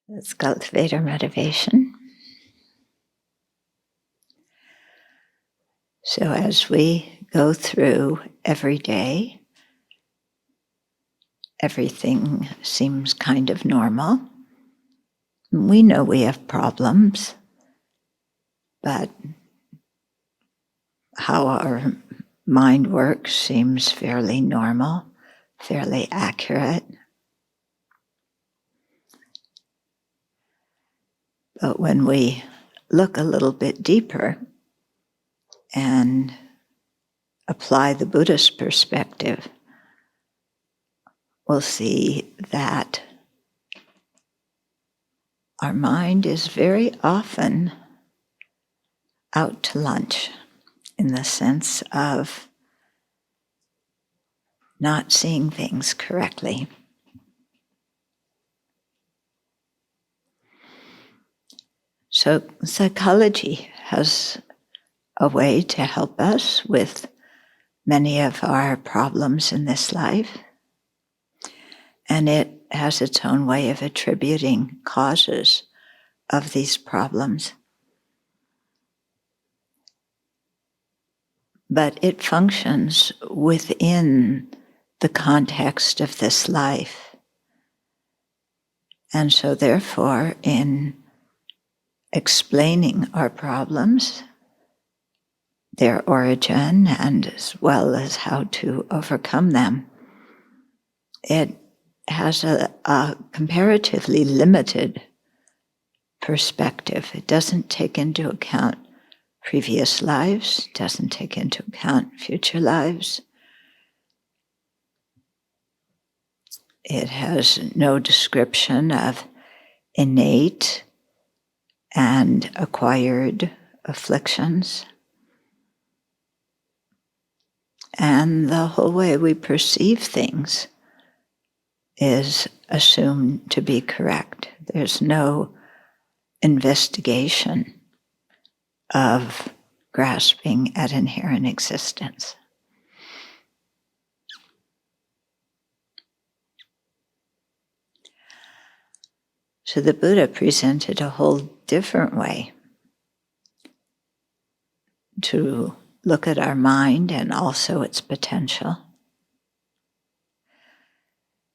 Let's cultivate our motivation. So as we go through every day, everything seems kind of normal. We know we have problems, but how our mind works seems fairly normal, fairly accurate. But when we look a little bit deeper and apply the Buddhist perspective, we'll see that our mind is very often out to lunch in the sense of not seeing things correctly. So psychology has a way to help us with many of our problems in this life, and it has its own way of attributing causes of these problems. But it functions within the context of this life. And so therefore, in explaining our problems, their origin, and as well as how to overcome them, it has a comparatively limited perspective. It doesn't take into account previous lives, doesn't take into account future lives. It has no description of innate and acquired afflictions. And the whole way we perceive things is assumed to be correct. There's no investigation of grasping at inherent existence. So the Buddha presented a whole different way to look at our mind and also its potential.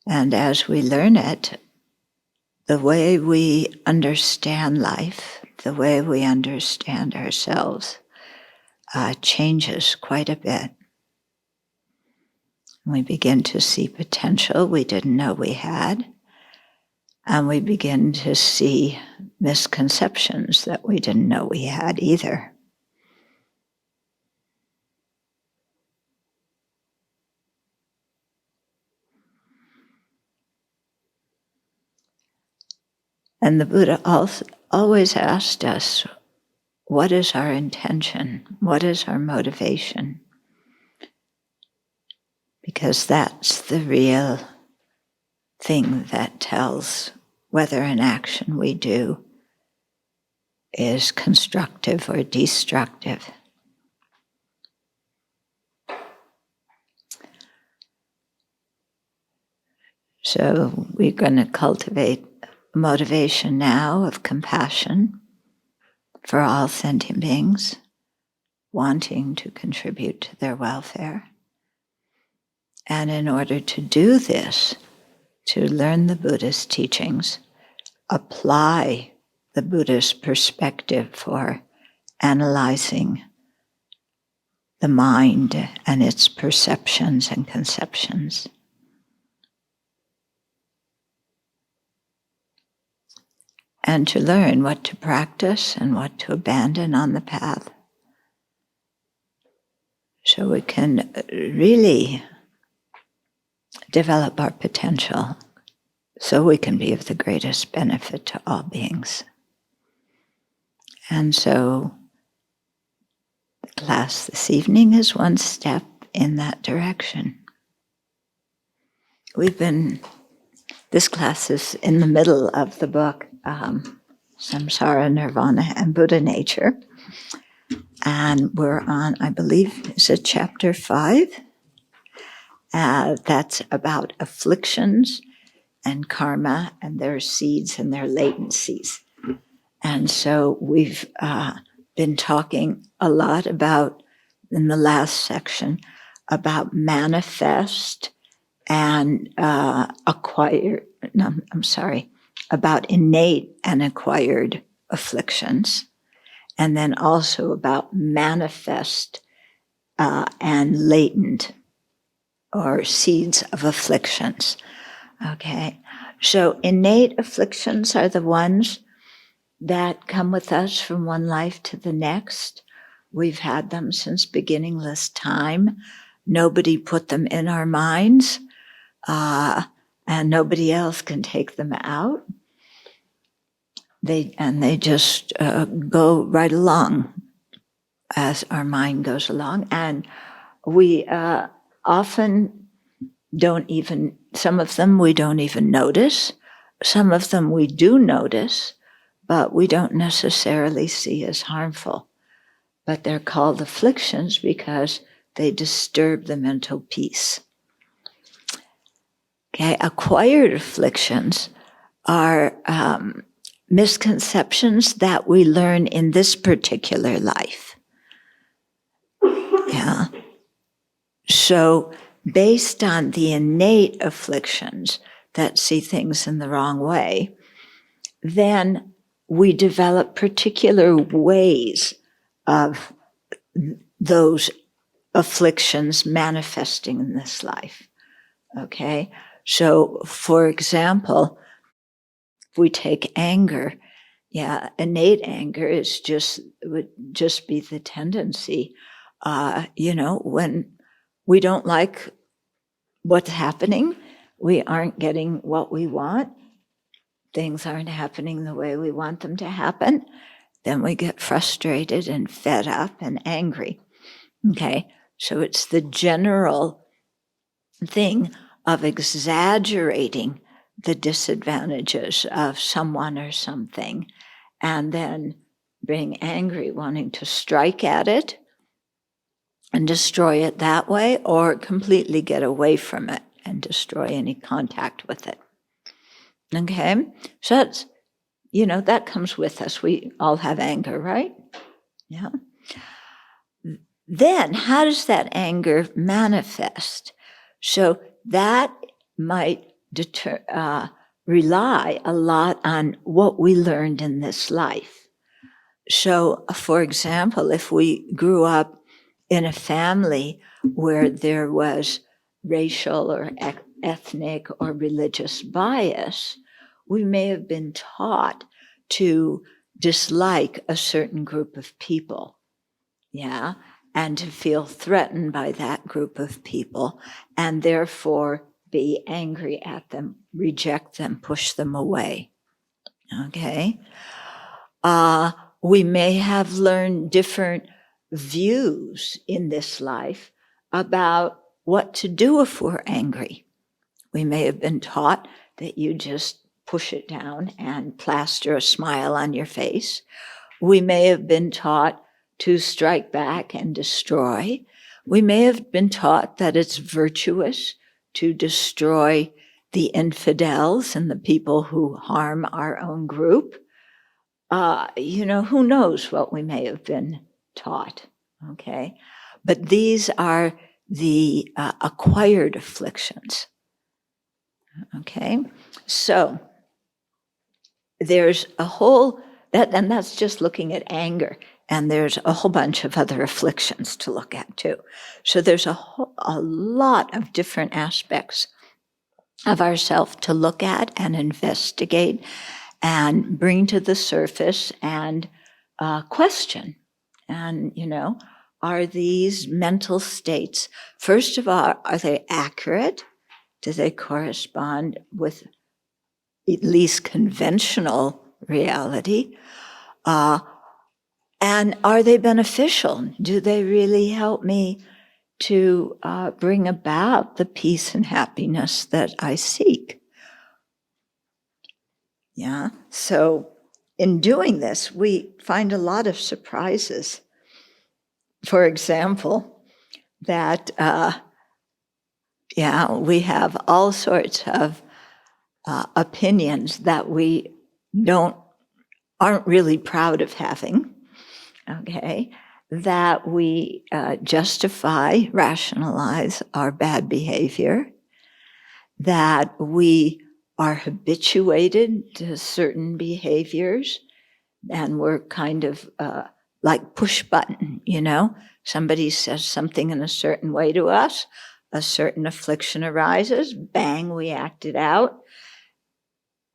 And as we learn it, the way we understand life, the way we understand ourselves, changes quite a bit. We begin to see potential we didn't know we had, and we begin to see misconceptions that we didn't know we had either. And the Buddha always asked us, what is our intention? What is our motivation? Because that's the real thing that tells whether an action we do is constructive or destructive. So we're going to cultivate motivation now of compassion for all sentient beings, wanting to contribute to their welfare. And in order to do this, to learn the Buddhist teachings, apply the Buddhist perspective for analyzing the mind and its perceptions and conceptions. And to learn what to practice and what to abandon on the path. So we can really develop our potential so we can be of the greatest benefit to all beings. And so the class this evening is one step in that direction. This class is in the middle of the book, Samsara, Nirvana, and Buddha Nature. And we're on, I believe, is it chapter 5? That's about afflictions and karma and their seeds and their latencies. And so we've been talking a lot about, in the last section, about manifest and about innate and acquired afflictions, and then also about manifest and latent or seeds of afflictions. Okay, so innate afflictions are the ones that come with us from one life to the next. We've had them since beginningless time. Nobody put them in our minds, and nobody else can take them out. They just go right along as our mind goes along. And we often don't even, some of them we don't even notice. Some of them we do notice, but we don't necessarily see as harmful. But they're called afflictions because they disturb the mental peace. Okay, acquired afflictions are misconceptions that we learn in this particular life. Yeah. So based on the innate afflictions that see things in the wrong way, then we develop particular ways of those afflictions manifesting in this life. Okay? So, for example, if we take anger, innate anger would just be the tendency, when we don't like what's happening, we aren't getting what we want, things aren't happening the way we want them to happen, then we get frustrated and fed up and angry. Okay, so it's the general thing of exaggerating the disadvantages of someone or something, and then being angry, wanting to strike at it and destroy it that way, or completely get away from it and destroy any contact with it. Okay, so that's, that comes with us. We all have anger, right? Yeah. Then how does that anger manifest? So that might rely a lot on what we learned in this life. So, for example, if we grew up in a family where there was racial or ethnic or religious bias, we may have been taught to dislike a certain group of people, and to feel threatened by that group of people, and therefore be angry at them, reject them, push them away. Okay? We may have learned different views in this life about what to do if we're angry. We may have been taught that you just push it down and plaster a smile on your face. We may have been taught to strike back and destroy. We may have been taught that it's virtuous to destroy the infidels and the people who harm our own group. Who knows what we may have been taught, okay? But these are the acquired afflictions, okay? So there's a whole, and that's just looking at anger, and there's a whole bunch of other afflictions to look at too. So there's a lot of different aspects of ourself to look at and investigate and bring to the surface and question. And, are these mental states, first of all, are they accurate? Do they correspond with at least conventional reality? And are they beneficial? Do they really help me to bring about the peace and happiness that I seek? Yeah, so in doing this, we find a lot of surprises. For example, that, we have all sorts of opinions that we aren't really proud of having, okay, that we justify, rationalize our bad behavior, that we are habituated to certain behaviors, and we're kind of like push button, Somebody says something in a certain way to us, a certain affliction arises, bang, we act it out.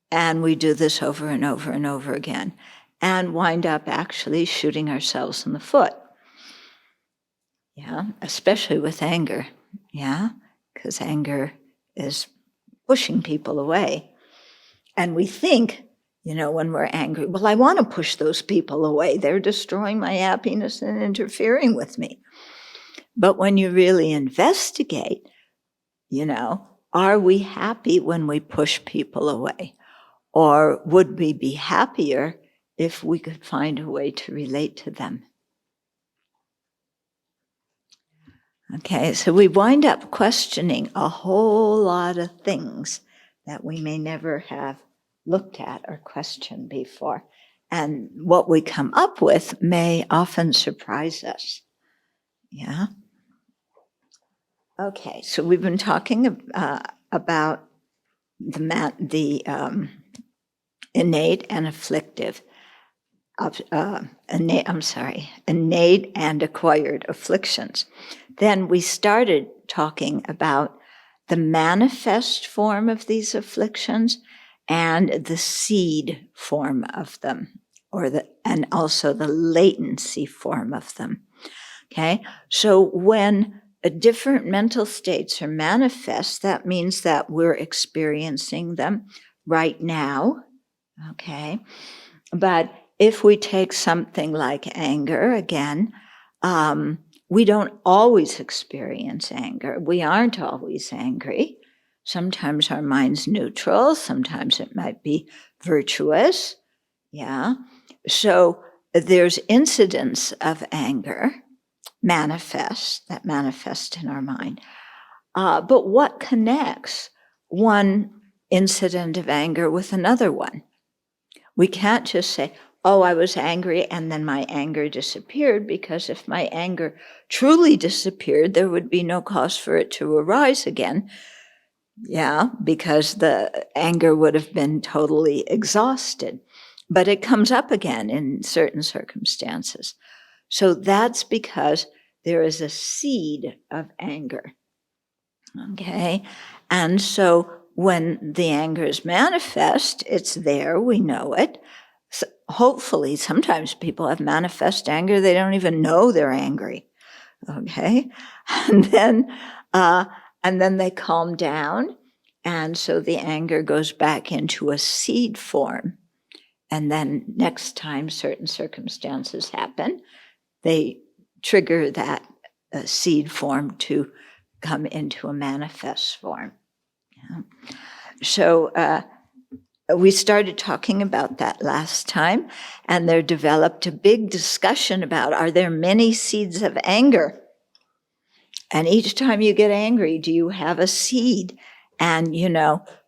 And we do this over and over and over again and wind up actually shooting ourselves in the foot. Yeah, especially with anger. Yeah, because anger is pushing people away. And we think, when we're angry, well, I want to push those people away. They're destroying my happiness and interfering with me. But when you really investigate, are we happy when we push people away? Or would we be happier if we could find a way to relate to them? Okay, so we wind up questioning a whole lot of things that we may never have looked at or questioned before. And what we come up with may often surprise us. Yeah? Okay, so we've been talking about the innate and afflictive. Innate and acquired afflictions. Then we started talking about the manifest form of these afflictions and the seed form of them, and also the latency form of them. Okay, so when different mental states are manifest, that means that we're experiencing them right now. Okay, but if we take something like anger, again, we don't always experience anger. We aren't always angry. Sometimes our mind's neutral. Sometimes it might be virtuous. Yeah. So there's incidents of anger that manifest in our mind. But what connects one incident of anger with another one? We can't just say, oh, I was angry and then my anger disappeared, because if my anger truly disappeared, there would be no cause for it to arise again. Yeah, because the anger would have been totally exhausted. But it comes up again in certain circumstances. So that's because there is a seed of anger. Okay? And so when the anger is manifest, it's there, we know it. So hopefully, sometimes people have manifest anger, they don't even know they're angry. Okay? And then they calm down, and so the anger goes back into a seed form. And then next time certain circumstances happen, they trigger that seed form to come into a manifest form. Yeah. So we started talking about that last time, and there developed a big discussion about, are there many seeds of anger? And each time you get angry, do you have a seed? And,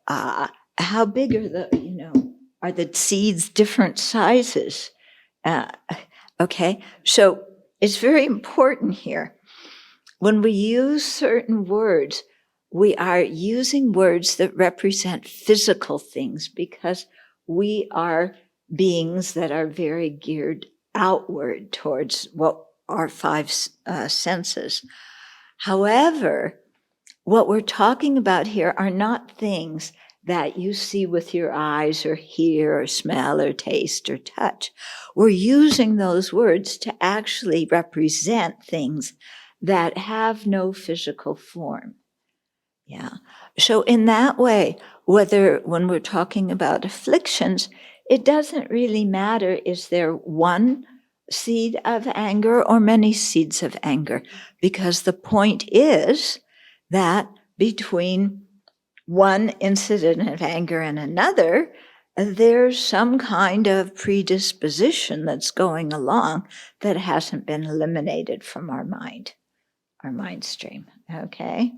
how big are the seeds different sizes? Okay, so it's very important here. When we use certain words, we are using words that represent physical things, because we are beings that are very geared outward towards what our five senses. However, what we're talking about here are not things that you see with your eyes or hear or smell or taste or touch. We're using those words to actually represent things that have no physical form. Yeah. So in that way, when we're talking about afflictions, it doesn't really matter, is there one seed of anger or many seeds of anger? Because the point is that between one incident of anger and another, there's some kind of predisposition that's going along that hasn't been eliminated from our mind stream, okay?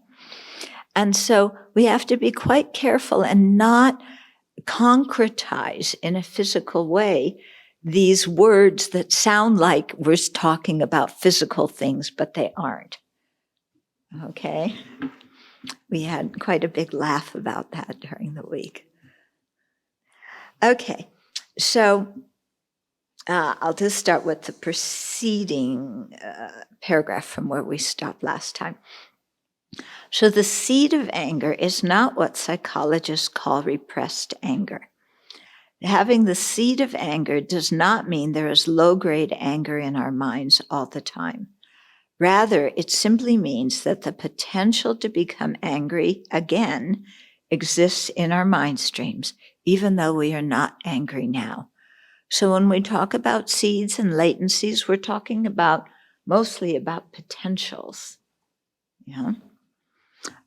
And so we have to be quite careful and not concretize in a physical way these words that sound like we're talking about physical things, but they aren't. Okay? We had quite a big laugh about that during the week. Okay, so I'll just start with the preceding paragraph from where we stopped last time. So the seed of anger is not what psychologists call repressed anger. Having the seed of anger does not mean there is low-grade anger in our minds all the time. Rather, it simply means that the potential to become angry again exists in our mind streams, even though we are not angry now. So when we talk about seeds and latencies, we're talking about mostly about potentials. Yeah.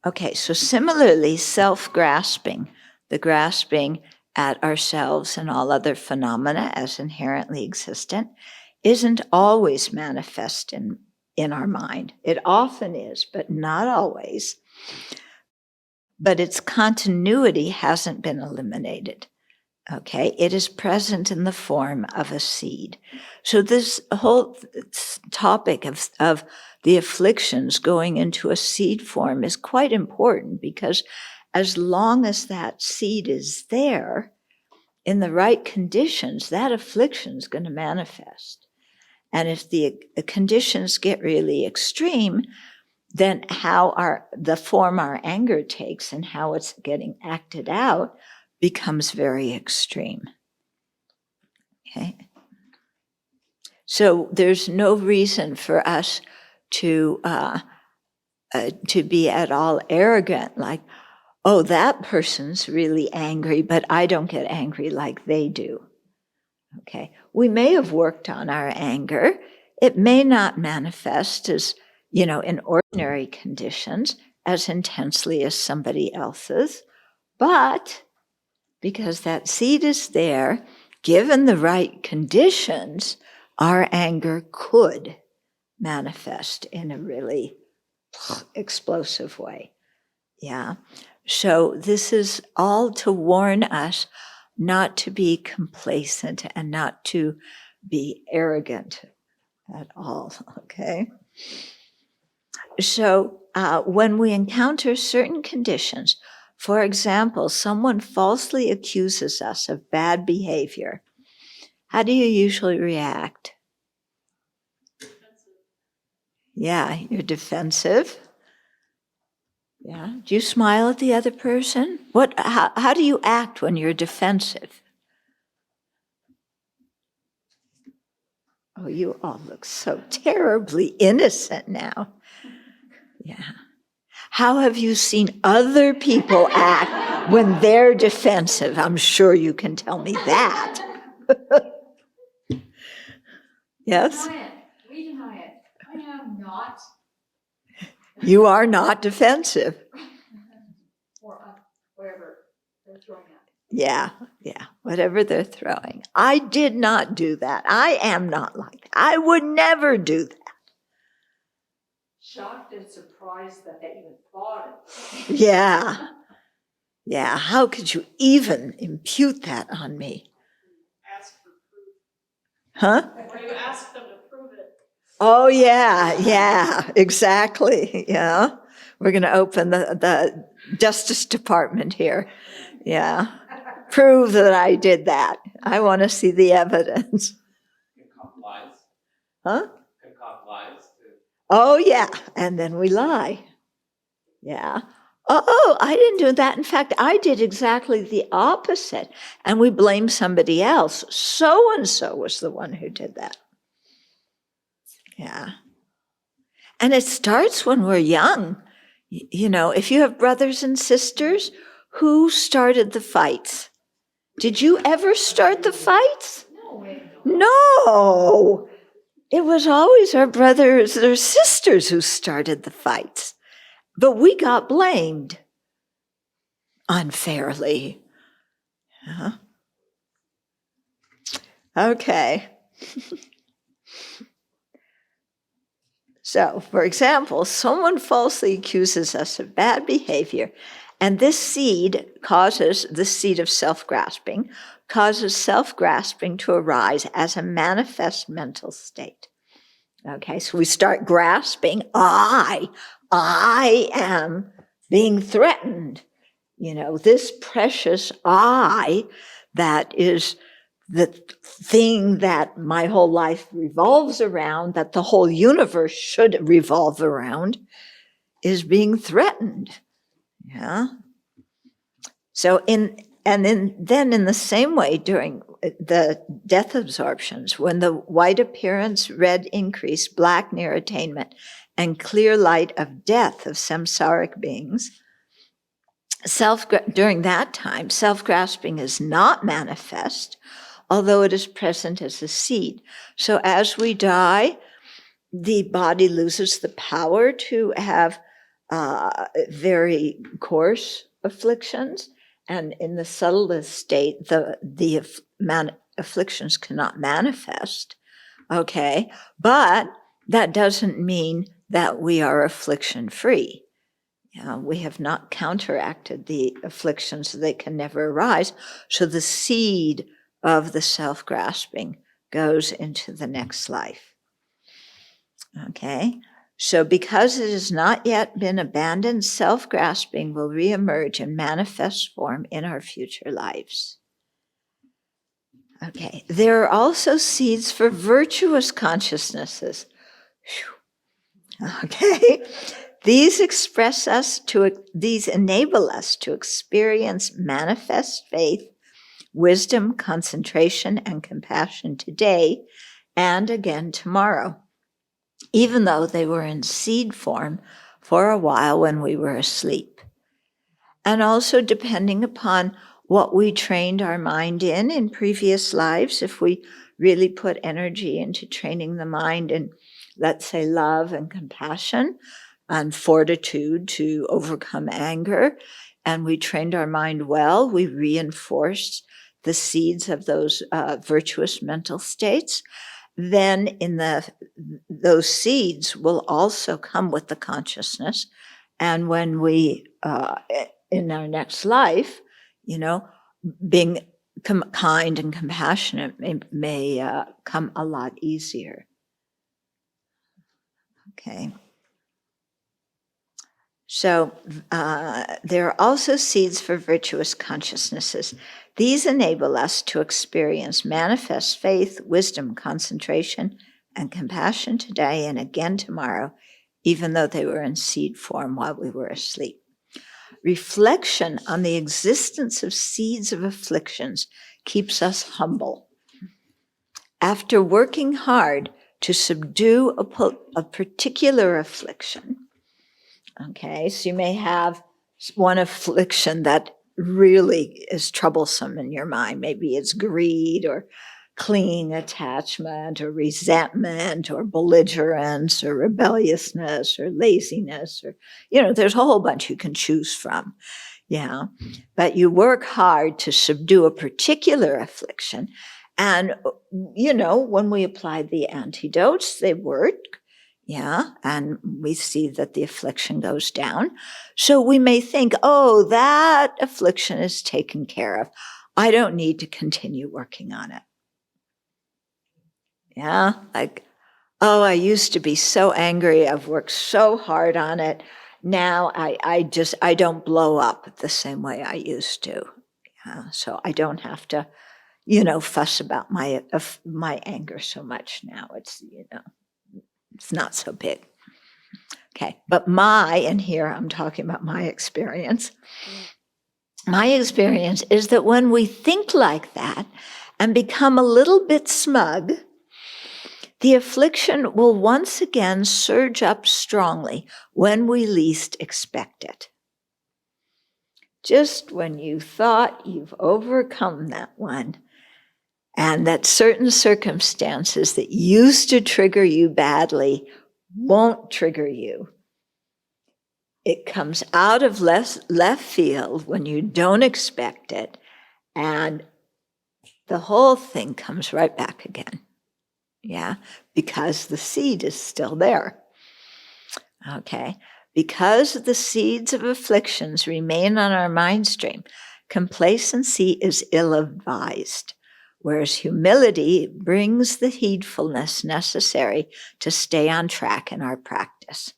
Okay, so similarly, self-grasping, the grasping at ourselves and all other phenomena as inherently existent, isn't always manifest in our mind. It often is, but not always. But its continuity hasn't been eliminated. Okay, it is present in the form of a seed. So this whole topic of the afflictions going into a seed form is quite important, because as long as that seed is there, in the right conditions, that affliction is going to manifest. And if the conditions get really extreme, then how the form our anger takes and how it's getting acted out becomes very extreme. Okay? So there's no reason for us to be at all arrogant, like, oh, that person's really angry, but I don't get angry like they do. Okay, we may have worked on our anger. It may not manifest as, in ordinary conditions as intensely as somebody else's, but because that seed is there, given the right conditions, our anger could manifest in a really explosive way. Yeah. So this is all to warn us not to be complacent and not to be arrogant at all, okay? So when we encounter certain conditions, for example, someone falsely accuses us of bad behavior, how do you usually react? Yeah, you're defensive. Yeah. Do you smile at the other person? How do you act when you're defensive? Oh, you all look so terribly innocent now. Yeah. How have you seen other people act when they're defensive? I'm sure you can tell me that. Yes? We deny it. I am not. You are not defensive. Or wherever they're throwing at. Yeah, whatever they're throwing. I did not do that. I am not like that. I would never do that. Shocked and surprised that they even thought it. Yeah, how could you even impute that on me? Ask for proof. Huh? Or you ask them to prove it. Oh, yeah, exactly. Yeah. We're going to open the Justice Department here. Yeah. Prove that I did that. I want to see the evidence. Concoct lies. Huh? Concoct lies. Oh, yeah. And then we lie. Yeah. Oh, I didn't do that. In fact, I did exactly the opposite. And we blame somebody else. So-and-so was the one who did that. Yeah. And it starts when we're young. If you have brothers and sisters, who started the fights? Did you ever start the fights? No way. No. It was always our brothers or sisters who started the fights. But we got blamed unfairly. Huh? Okay. So, for example, someone falsely accuses us of bad behavior, and this seed the seed of self-grasping, causes self-grasping to arise as a manifest mental state. Okay, so we start grasping, I am being threatened. This precious I that is the thing that my whole life revolves around, that the whole universe should revolve around, is being threatened. Yeah. So then in the same way, during the death absorptions, when the white appearance, red increase, black near attainment, and clear light of death of samsaric beings, during that time, self-grasping is not manifest, although it is present as a seed. So as we die, the body loses the power to have very coarse afflictions, and in the subtlest state, the afflictions cannot manifest. Okay, but that doesn't mean that we are affliction-free. We have not counteracted the afflictions, so they can never arise. So the seed of the self-grasping goes into the next life. Okay, so because it has not yet been abandoned, self-grasping will reemerge in manifest form in our future lives. Okay, there are also seeds for virtuous consciousnesses. Whew. Okay, these enable us to experience manifest faith, wisdom, concentration, and compassion today and again tomorrow, even though they were in seed form for a while when we were asleep. And also depending upon what we trained our mind in previous lives, if we really put energy into training the mind in, let's say, love and compassion and fortitude to overcome anger, and we trained our mind well, we reinforced the seeds of those virtuous mental states, then those seeds will also come with the consciousness. And when we, in our next life, being kind and compassionate may come a lot easier. Okay. So there are also seeds for virtuous consciousnesses. These enable us to experience manifest faith, wisdom, concentration, and compassion today and again tomorrow, even though they were in seed form while we were asleep. Reflection on the existence of seeds of afflictions keeps us humble. After working hard to subdue a particular affliction, okay, so you may have one affliction that really is troublesome in your mind. Maybe it's greed or clinging attachment or resentment or belligerence or rebelliousness or laziness or, there's a whole bunch you can choose from. Yeah, but you work hard to subdue a particular affliction. And, when we apply the antidotes, they work. Yeah, and we see that the affliction goes down. So we may think, oh, that affliction is taken care of. I don't need to continue working on it. Yeah, like, oh, I used to be so angry. I've worked so hard on it. Now I don't blow up the same way I used to. Yeah, so I don't have to, fuss about my anger so much now. It's, it's not so big. Okay, but and here I'm talking about my experience. My experience is that when we think like that and become a little bit smug, the affliction will once again surge up strongly when we least expect it. Just when you thought you've overcome that one, and that certain circumstances that used to trigger you badly won't trigger you. It comes out of left field when you don't expect it, and the whole thing comes right back again. Yeah, because the seed is still there. Okay. Because the seeds of afflictions remain on our mind stream, complacency is ill-advised, whereas humility brings the heedfulness necessary to stay on track in our practice.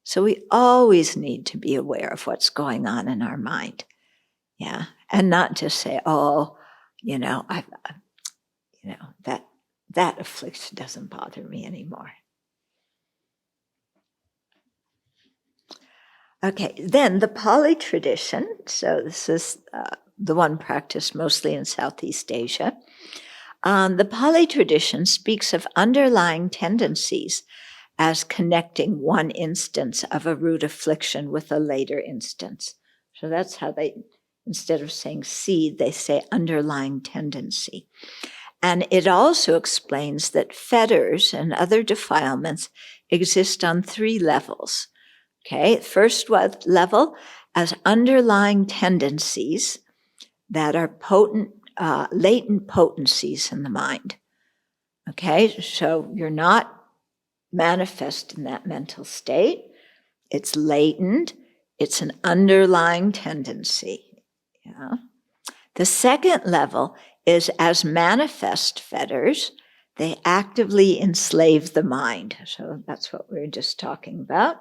So we always need to be aware of what's going on in our mind. Yeah. And not just say, oh, that affliction doesn't bother me anymore. Okay, then the Pali tradition, so this is the one practiced mostly in Southeast Asia. The Pali tradition speaks of underlying tendencies as connecting one instance of a root affliction with a later instance. So that's how they, instead of saying seed, they say underlying tendency. And it also explains that fetters and other defilements exist on 3 levels. Okay, first level as underlying tendencies that are potent, latent potencies in the mind. Okay, so you're not manifest in that mental state. It's latent. It's an underlying tendency. Yeah. The second level is as manifest fetters. They actively enslave the mind. So that's what we were just talking about.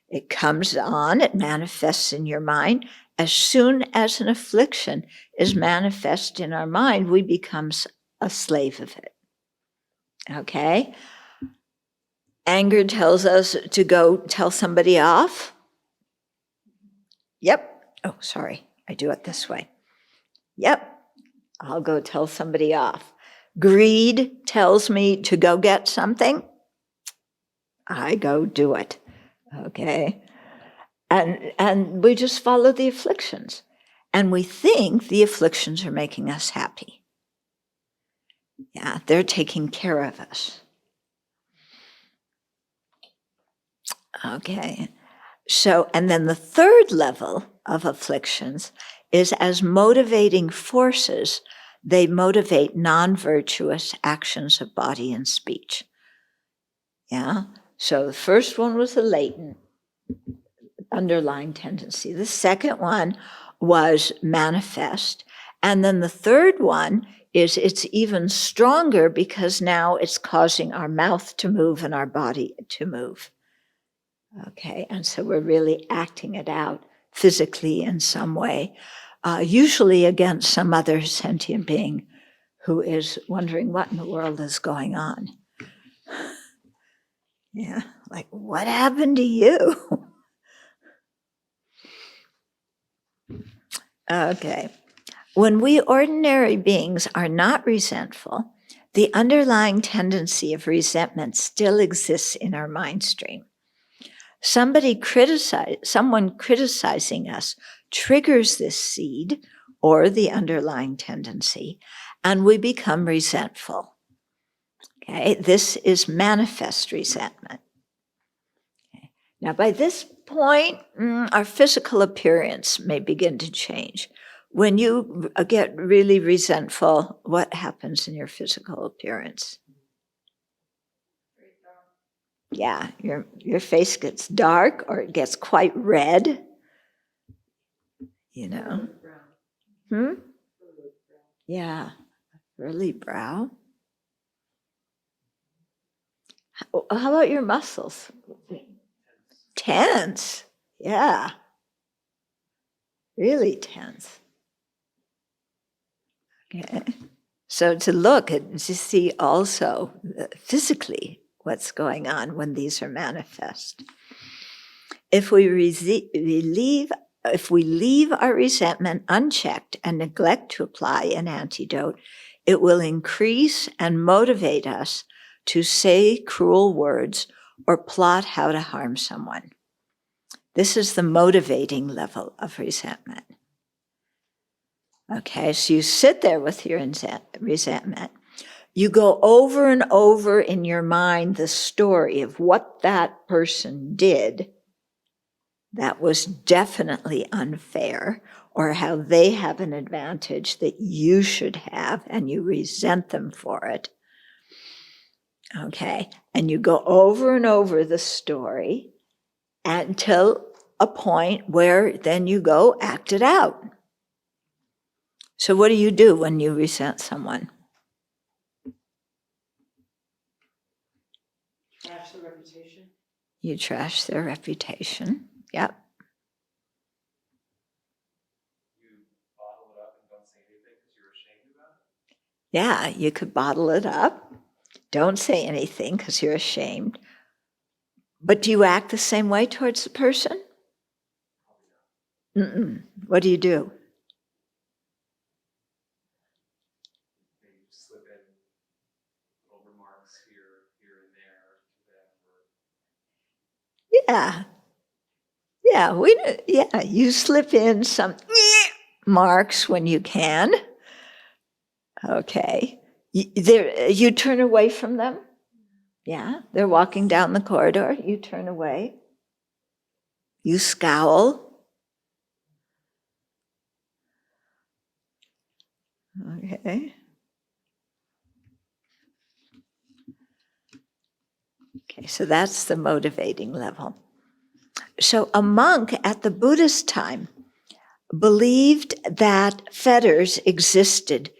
It comes on, it manifests in your mind. As soon as an affliction is manifest in our mind, we become a slave of it. Okay? Anger tells us to go tell somebody off. Yep. Oh, sorry. I do it this way. Yep. I'll go tell somebody off. Greed tells me to go get something. I go do it. Okay? And we just follow the afflictions. And we think the afflictions are making us happy. Yeah, they're taking care of us. Okay. So, and then the third level of afflictions is as motivating forces, they motivate non-virtuous actions of body and speech. Yeah. So the first one was the latent underlying tendency. The second one was manifest. And then the third one is it's even stronger because now it's causing our mouth to move and our body to move. Okay, and so we're really acting it out physically in some way, usually against some other sentient being who is wondering what in the world is going on. Yeah, like, what happened to you? Okay. When we ordinary beings are not resentful, the underlying tendency of resentment still exists in our mind stream. Someone criticizing us triggers this seed or the underlying tendency, and we become resentful. Okay, this is manifest resentment. Okay. Now, by this point, our physical appearance may begin to change. When you get really resentful, what happens in your physical appearance? Yeah, your face gets dark or it gets quite red, you know. Yeah, early brow. How about your muscles? Tense. Yeah. Really tense. Okay. So to look and to see also physically what's going on when these are manifest. If we leave our resentment unchecked and neglect to apply an antidote, it will increase and motivate us to say cruel words or plot how to harm someone. This is the motivating level of resentment. Okay, so you sit there with your resentment. You go over and over in your mind the story of what that person did that was definitely unfair, or how they have an advantage that you should have, and you resent them for it. Okay, and you go over and over the story, until a point where then you go act it out. So what do you do when you resent someone? Trash the reputation. You trash their reputation. Yep. You bottle it up and don't say anything because you're ashamed about it. Yeah, you could bottle it up. Don't say anything because you're ashamed. But do you act the same way towards the person? Mm-mm. What do you do? Maybe you slip in little remarks here and there to them. Yeah, you slip in some marks when you can. Okay. You turn away from them? Yeah, they're walking down the corridor. You turn away. You scowl. Okay. Okay, so that's the motivating level. So a monk at the Buddhist time believed that fetters existed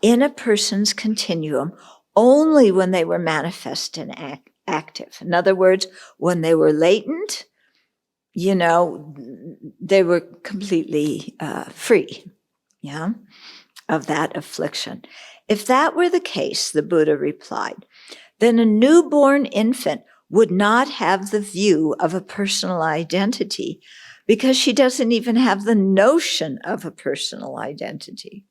in a person's continuum only when they were manifest and active. In other words, when they were latent, they were completely free, of that affliction. If that were the case, the Buddha replied, then a newborn infant would not have the view of a personal identity because she doesn't even have the notion of a personal identity.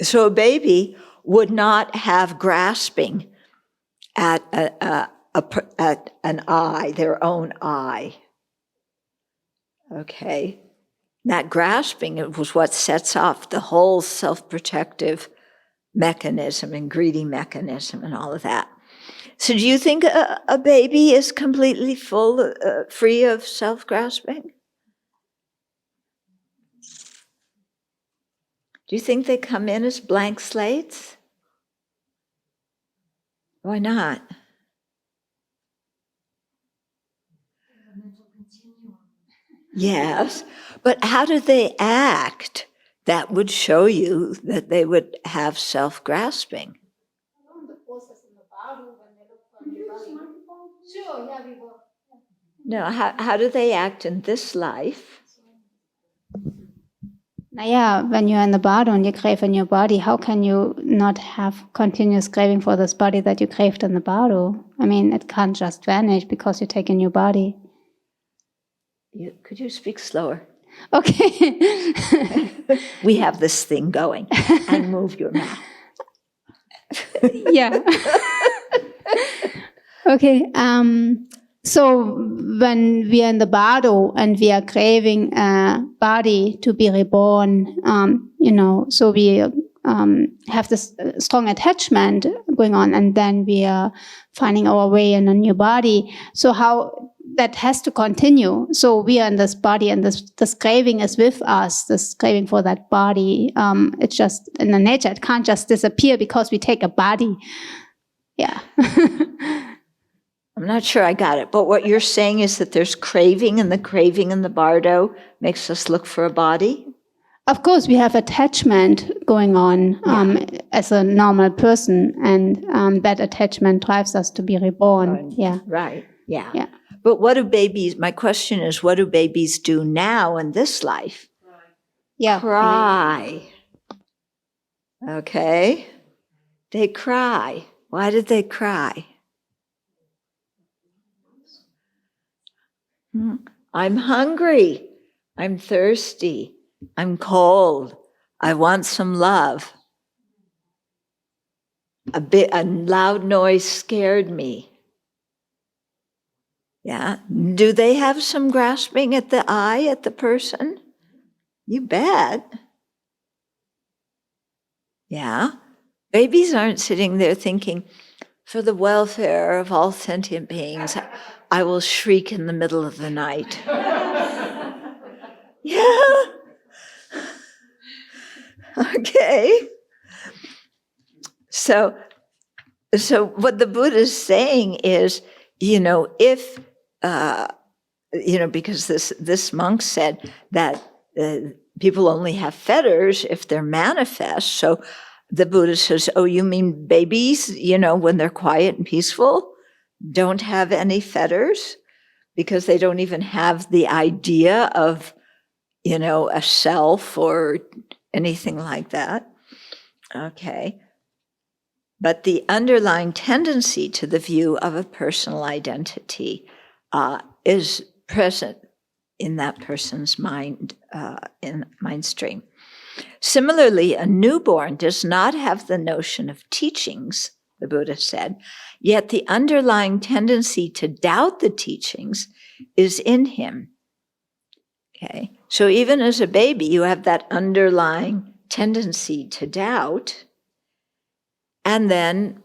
So a baby would not have grasping at at an I, their own I. Okay. That grasping was what sets off the whole self-protective mechanism and greedy mechanism and all of that. So do you think a baby is completely free of self-grasping? Do you think they come in as blank slates? Why not? Yes, but how do they act that would show you that they would have self-grasping? The process in the bottle when they look for your body. Sure, yeah, we will. No, how do they act in this life? Naja, when you're in the body and you crave in your body, how can you not have continuous craving for this body that you craved in the body? I mean, it can't just vanish because you take a new body. Could you speak slower? Okay. We have this thing going. And move your mouth. Yeah. Okay. So when we are in the bardo and we are craving a body to be reborn, so we have this strong attachment going on, and then we are finding our way in a new body. So how that has to continue. So we are in this body, and this craving is with us, this craving for that body. It's just in the nature. It can't just disappear because we take a body. Yeah. I'm not sure I got it, but what you're saying is that there's craving, and the craving in the bardo makes us look for a body? Of course, we have attachment going on as a normal person, and that attachment drives us to be reborn. Yeah. Right, yeah. Yeah. But what do babies, my question is, what do babies do now in this life? Yeah. Cry. Okay. They cry. Why did they cry? I'm hungry. I'm thirsty. I'm cold. I want some love. A loud noise scared me. Yeah. Do they have some grasping at the I, at the person? You bet. Yeah. Babies aren't sitting there thinking, for the welfare of all sentient beings, I will shriek in the middle of the night. Yeah. Okay. So what the Buddha is saying is, if because this monk said that people only have fetters if they're manifest. So the Buddha says, oh, you mean babies, when they're quiet and peaceful, don't have any fetters because they don't even have the idea of, a self or anything like that. Okay. But the underlying tendency to the view of a personal identity is present in that person's mind, in mind stream. Similarly, a newborn does not have the notion of teachings, the Buddha said, yet the underlying tendency to doubt the teachings is in him. Okay, so even as a baby, you have that underlying tendency to doubt. And then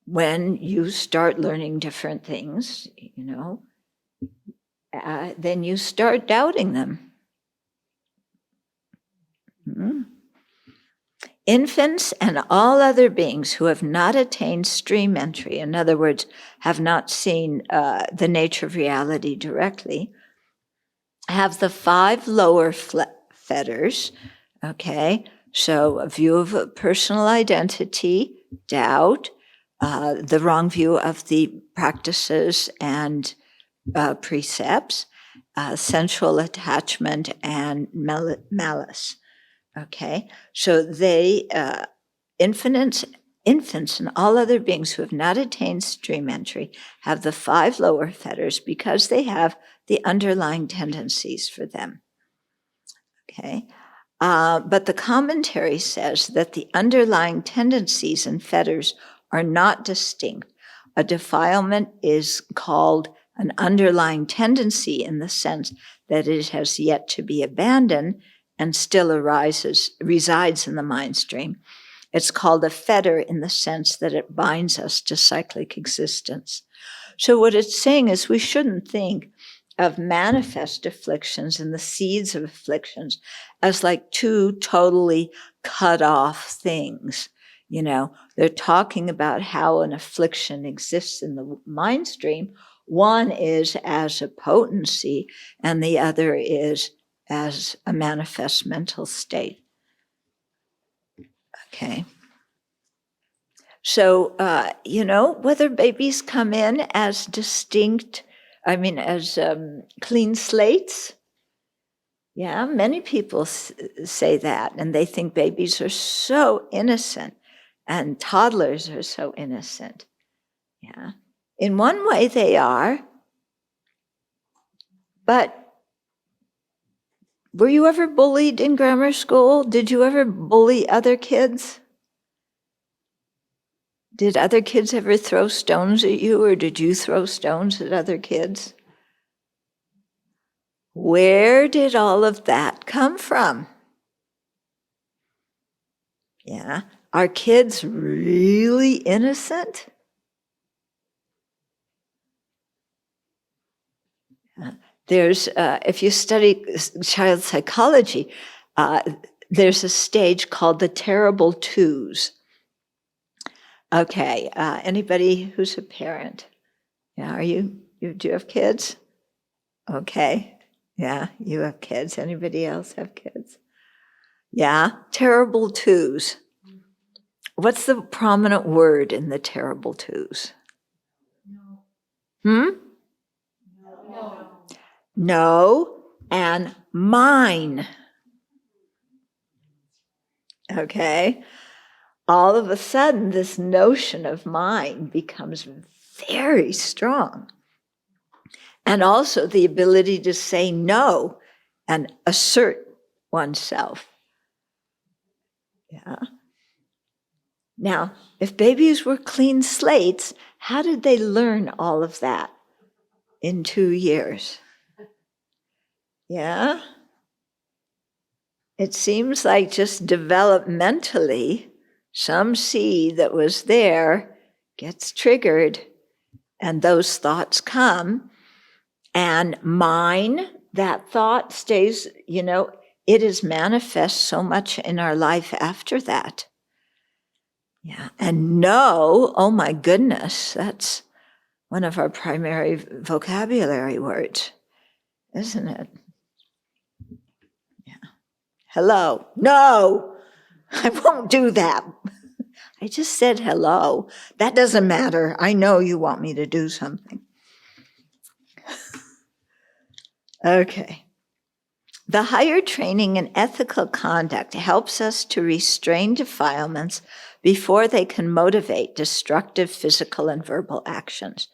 when you start learning different things, then you start doubting them. Infants and all other beings who have not attained stream entry, in other words, have not seen the nature of reality directly, have the 5 lower fetters, okay? So a view of a personal identity, doubt, the wrong view of the practices and precepts, sensual attachment, and malice. Okay, so they, infants and all other beings who have not attained stream entry have the 5 lower fetters because they have the underlying tendencies for them. Okay, but the commentary says that the underlying tendencies and fetters are not distinct. A defilement is called an underlying tendency in the sense that it has yet to be abandoned and still resides in the mind stream. It's called a fetter in the sense that it binds us to cyclic existence. So what it's saying is we shouldn't think of manifest afflictions and the seeds of afflictions as like 2 totally cut off things. They're talking about how an affliction exists in the mind stream. One is as a potency, and the other is as a manifest mental state. Okay. So, whether babies come in as distinct, as clean slates, yeah, many people say that, and they think babies are so innocent, and toddlers are so innocent. Yeah. In one way they are, but were you ever bullied in grammar school? Did you ever bully other kids? Did other kids ever throw stones at you, or did you throw stones at other kids? Where did all of that come from? Yeah. Are kids really innocent? There's, if you study child psychology, there's a stage called the terrible twos. Okay, anybody who's a parent? Yeah, do you have kids? Okay, yeah, you have kids. Anybody else have kids? Yeah, terrible twos. What's the prominent word in the terrible twos? No. No, and mine. Okay. All of a sudden, this notion of mine becomes very strong. And also the ability to say no and assert oneself. Yeah. Now, if babies were clean slates, how did they learn all of that in 2 years? Yeah. It seems like just developmentally, some seed that was there gets triggered, and those thoughts come, and mine, that thought stays, it is manifest so much in our life after that. Yeah, and no, oh my goodness, that's one of our primary vocabulary words, isn't it? Yeah. Hello. No, I won't do that. I just said hello. That doesn't matter. I know you want me to do something. Okay. The higher training in ethical conduct helps us to restrain defilements before they can motivate destructive physical and verbal actions.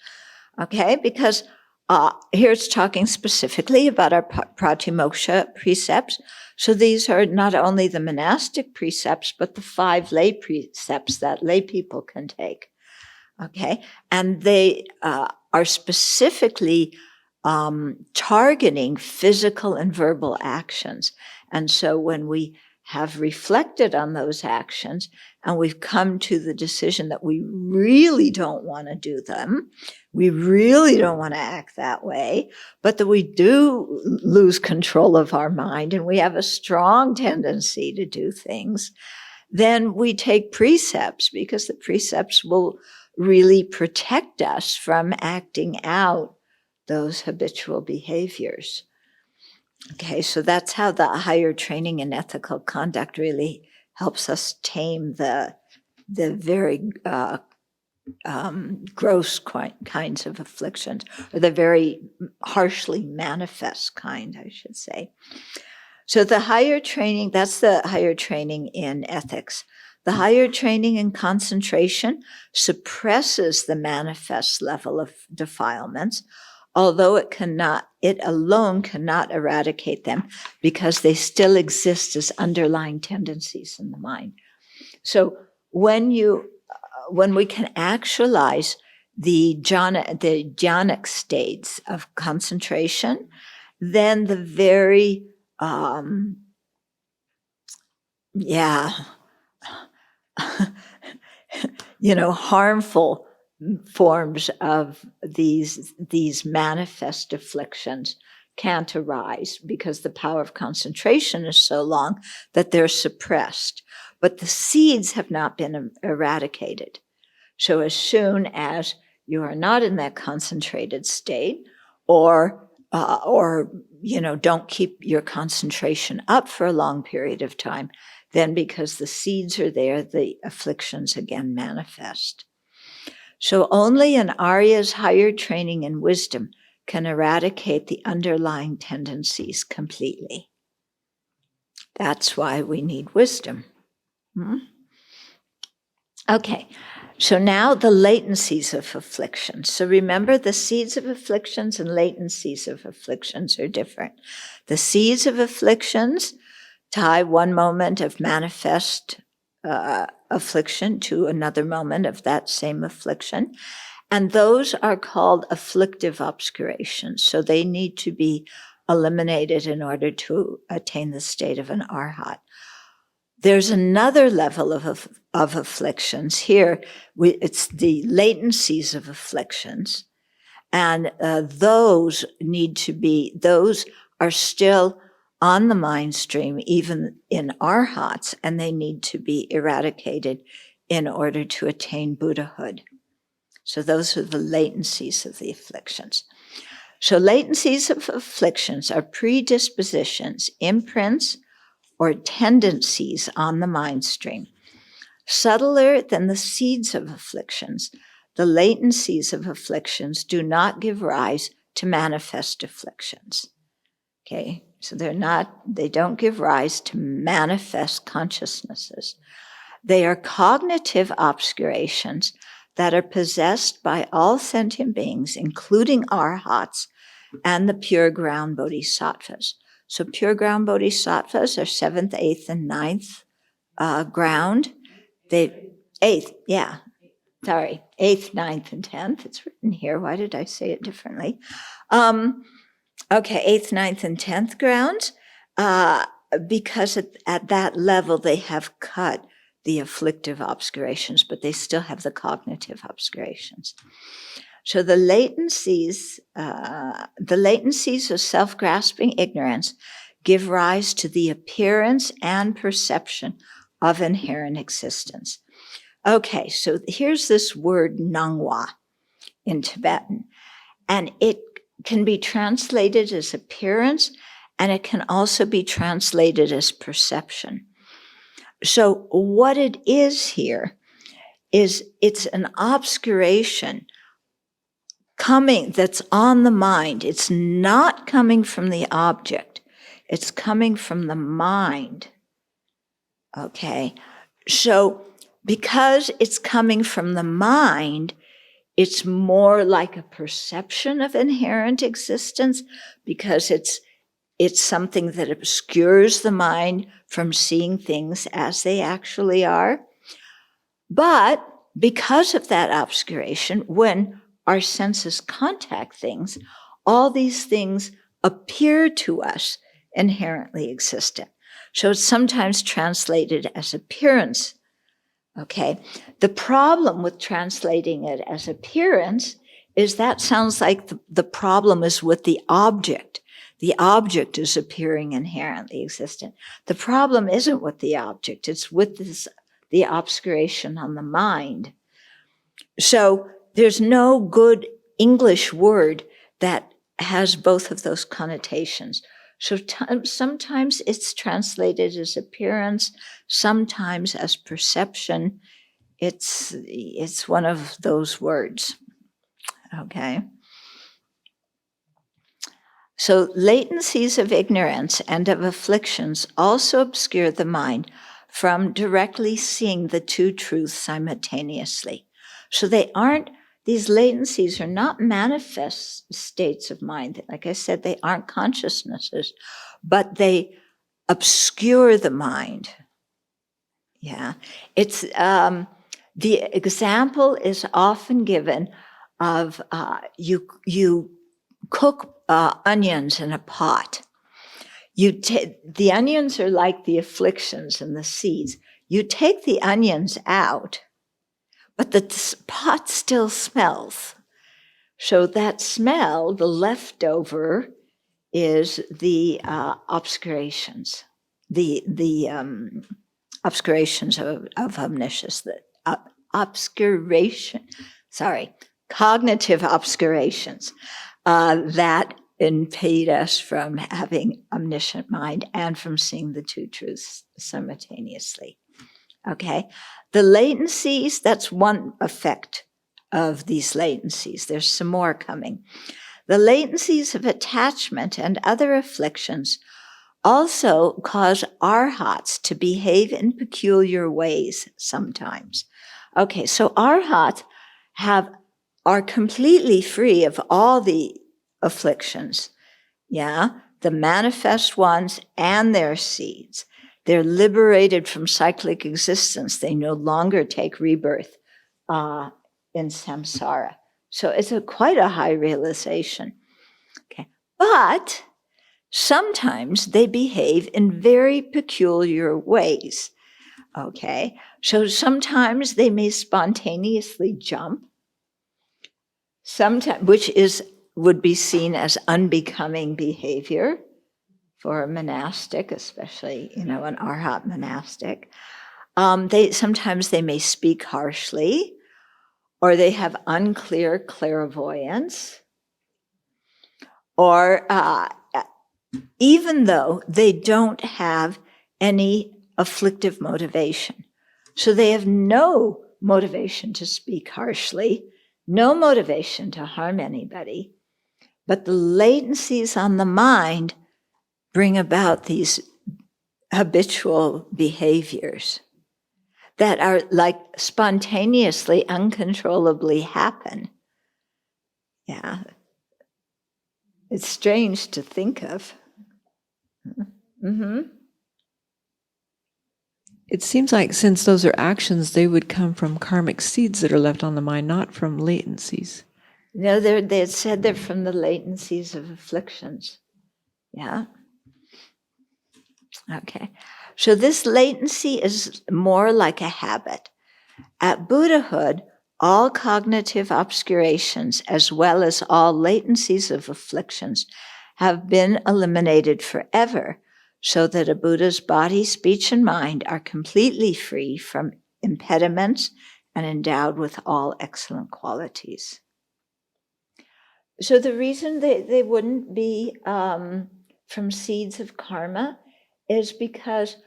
Okay, because here it's talking specifically about our Pratimokia precepts. So these are not only the monastic precepts, but the 5 lay precepts that lay people can take. Okay, and they are specifically targeting physical and verbal actions. And so when we have reflected on those actions and we've come to the decision that we really don't want to do them, we really don't want to act that way, but that we do lose control of our mind and we have a strong tendency to do things, then we take precepts, because the precepts will really protect us from acting out those habitual behaviors. Okay, so that's how the higher training in ethical conduct really helps us tame the very gross kinds of afflictions, or the very harshly manifest kind, I should say. So the higher training, that's the higher training in ethics. The higher training in concentration suppresses the manifest level of defilements, although it alone cannot eradicate them, because they still exist as underlying tendencies in the mind. So when we can actualize the jhanic states of concentration, then the very harmful forms of these manifest afflictions can't arise, because the power of concentration is so long that they're suppressed. But the seeds have not been eradicated. So as soon as you are not in that concentrated state, or don't keep your concentration up for a long period of time, then because the seeds are there, the afflictions again manifest. So only an Arya's higher training in wisdom can eradicate the underlying tendencies completely. That's why we need wisdom. Okay, so now the latencies of afflictions. So remember, the seeds of afflictions and latencies of afflictions are different. The seeds of afflictions tie one moment of manifest affliction to another moment of that same affliction. And those are called afflictive obscurations. So they need to be eliminated in order to attain the state of an arhat. There's another level of afflictions here. It's the latencies of afflictions. And those are still on the mind stream, even in arhats, and they need to be eradicated in order to attain Buddhahood. So those are the latencies of the afflictions. So latencies of afflictions are predispositions, imprints, or tendencies on the mind stream. Subtler than the seeds of afflictions, the latencies of afflictions do not give rise to manifest afflictions. Okay, so they don't give rise to manifest consciousnesses. They are cognitive obscurations that are possessed by all sentient beings, including arhats and the pure ground bodhisattvas. So pure ground bodhisattvas are 7th, 8th, and 9th ground. 8th, 8th, 9th, and 10th. It's written here. Why did I say it differently? 8th, 9th, and 10th grounds, because at that level they have cut the afflictive obscurations, but they still have the cognitive obscurations. So the latencies of self-grasping ignorance give rise to the appearance and perception of inherent existence. Okay, so here's this word nangwa. in Tibetan. And it can be translated as appearance, and it can also be translated as perception. So what it is here is it's an obscuration coming that's on the mind. It's not coming from the object. It's coming from the mind. Okay. So because it's coming from the mind, it's more like a perception of inherent existence, because it's something that obscures the mind from seeing things as they actually are. But because of that obscuration, when our senses contact things, all these things appear to us inherently existent. So it's sometimes translated as appearance. Okay. The problem with translating it as appearance is that sounds like the problem is with the object. The object is appearing inherently existent. The problem isn't with the object. It's with the obscuration on the mind. So there's no good English word that has both of those connotations. So sometimes it's translated as appearance, sometimes as perception. It's one of those words. Okay. So latencies of ignorance and of afflictions also obscure the mind from directly seeing the two truths simultaneously. So these latencies are not manifest states of mind. Like I said, they aren't consciousnesses, but they obscure the mind. Yeah. It's, the example is often given of, you cook onions in a pot. The onions are like the afflictions and the seeds. You take the onions out, but the pot still smells. So that smell, the leftover, is the obscurations, the obscurations of omniscience, cognitive obscurations that impede us from having omniscient mind and from seeing the two truths simultaneously. Okay, the latencies, that's one effect of these latencies. There's some more coming. The latencies of attachment and other afflictions also cause arhats to behave in peculiar ways sometimes. Okay, so arhats are completely free of all the afflictions, the manifest ones and their seeds. They're liberated from cyclic existence. They no longer take rebirth in samsara. So it's quite a high realization. Okay, but sometimes they behave in very peculiar ways. Okay, so sometimes they may spontaneously jump, sometimes, which would be seen as unbecoming behavior for a monastic, especially, an arhat monastic. Sometimes they may speak harshly, or they have unclear clairvoyance, or even though they don't have any afflictive motivation. So they have no motivation to speak harshly, no motivation to harm anybody, but the latencies on the mind bring about these habitual behaviors that are like spontaneously, uncontrollably happen. Yeah. It's strange to think of. Mm-hmm. It seems like since those are actions, they would come from karmic seeds that are left on the mind, not from latencies. No, they said they're from the latencies of afflictions. Yeah. Okay. So this latency is more like a habit. At Buddhahood, all cognitive obscurations, as well as all latencies of afflictions, have been eliminated forever, so that a Buddha's body, speech, and mind are completely free from impediments and endowed with all excellent qualities. So the reason they wouldn't be from seeds of karma is because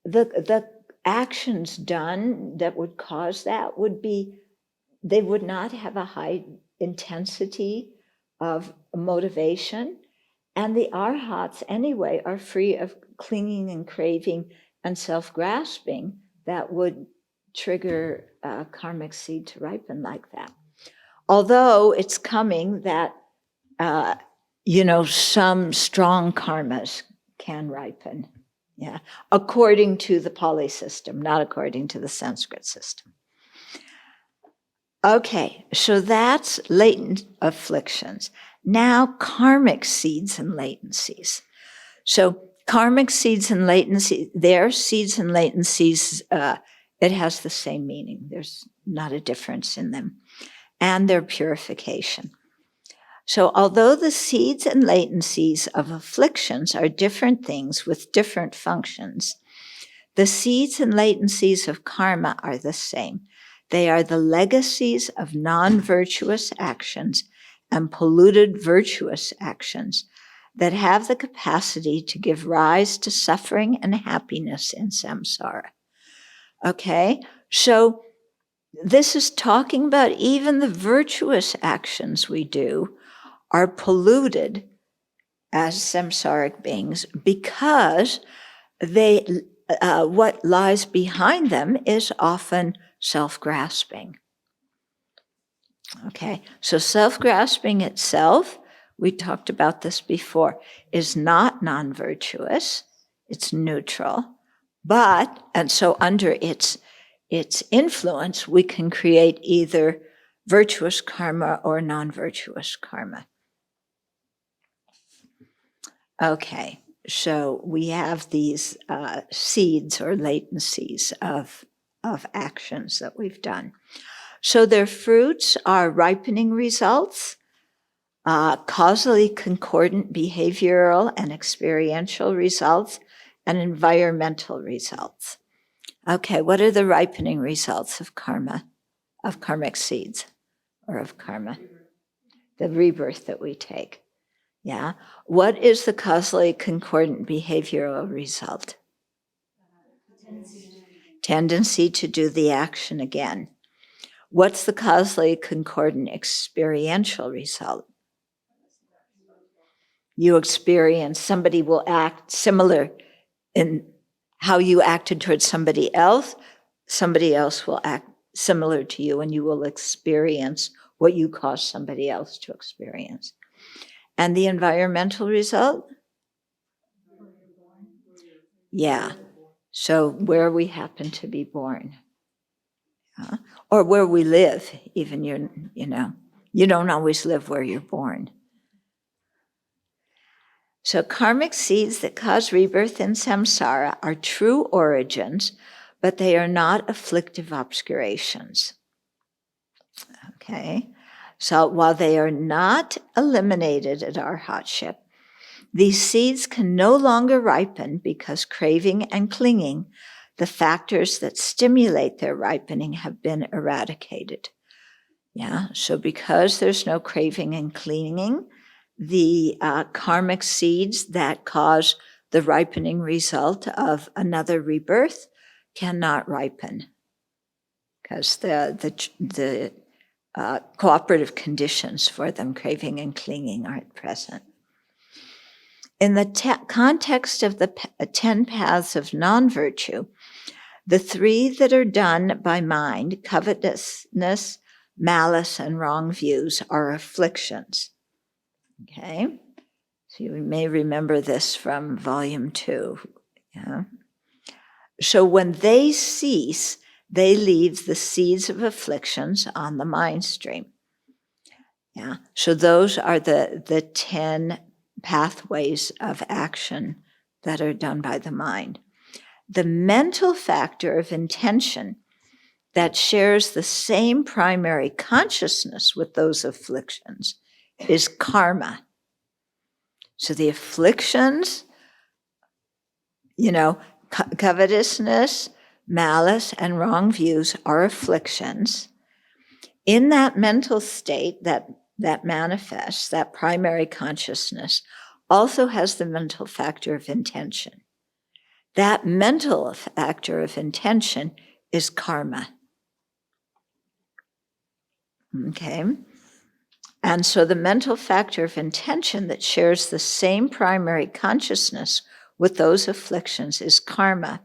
the actions done that would cause that would be, they would not have a high intensity of motivation. And the arhats anyway are free of clinging and craving and self-grasping that would trigger a karmic seed to ripen like that. Although it's coming that, some strong karmas can ripen, yeah, according to the Pali system, not according to the Sanskrit system. Okay, so that's latent afflictions. Now, karmic seeds and latencies. So karmic seeds and latencies, their seeds and latencies, it has the same meaning. There's not a difference in them. And their purification. So although the seeds and latencies of afflictions are different things with different functions, the seeds and latencies of karma are the same. They are the legacies of non-virtuous actions and polluted virtuous actions that have the capacity to give rise to suffering and happiness in samsara. Okay, so this is talking about even the virtuous actions we do are polluted as samsaric beings because they, what lies behind them is often self-grasping. Okay, so self-grasping itself, we talked about this before, is not non-virtuous, it's neutral, and so under its influence, we can create either virtuous karma or non-virtuous karma. Okay, so we have these seeds or latencies of actions that we've done. So their fruits are ripening results, causally concordant behavioral and experiential results, and environmental results. Okay, what are the ripening results of karma, of karmic seeds, or of karma? The rebirth that we take. Yeah. What is the causally concordant behavioral result? Tendency to do the action again. What's the causally concordant experiential result? You experience somebody will act similar in how you acted towards somebody else will act similar to you, and you will experience what you caused somebody else to experience. And the environmental result? Yeah. So where we happen to be born. Or where we live, even you don't always live where you're born. So karmic seeds that cause rebirth in samsara are true origins, but they are not afflictive obscurations. Okay, so while they are not eliminated at arhatship, these seeds can no longer ripen because craving and clinging, the factors that stimulate their ripening, have been eradicated. Yeah, so because there's no craving and clinging, the karmic seeds that cause the ripening result of another rebirth cannot ripen because the cooperative conditions for them, craving and clinging, aren't present. In the context of the 10 paths of non-virtue, the 3 that are done by mind, covetousness, malice, and wrong views, are afflictions. Okay, so you may remember this from volume 2. Yeah. So when they cease, they leave the seeds of afflictions on the mind stream. Yeah. So those are the 10 pathways of action that are done by the mind. The mental factor of intention that shares the same primary consciousness with those afflictions is karma. So the afflictions, covetousness, malice, and wrong views are afflictions. In that mental state, that that manifests, that primary consciousness, also has the mental factor of intention. That mental factor of intention is karma. Okay? And so the mental factor of intention that shares the same primary consciousness with those afflictions is karma.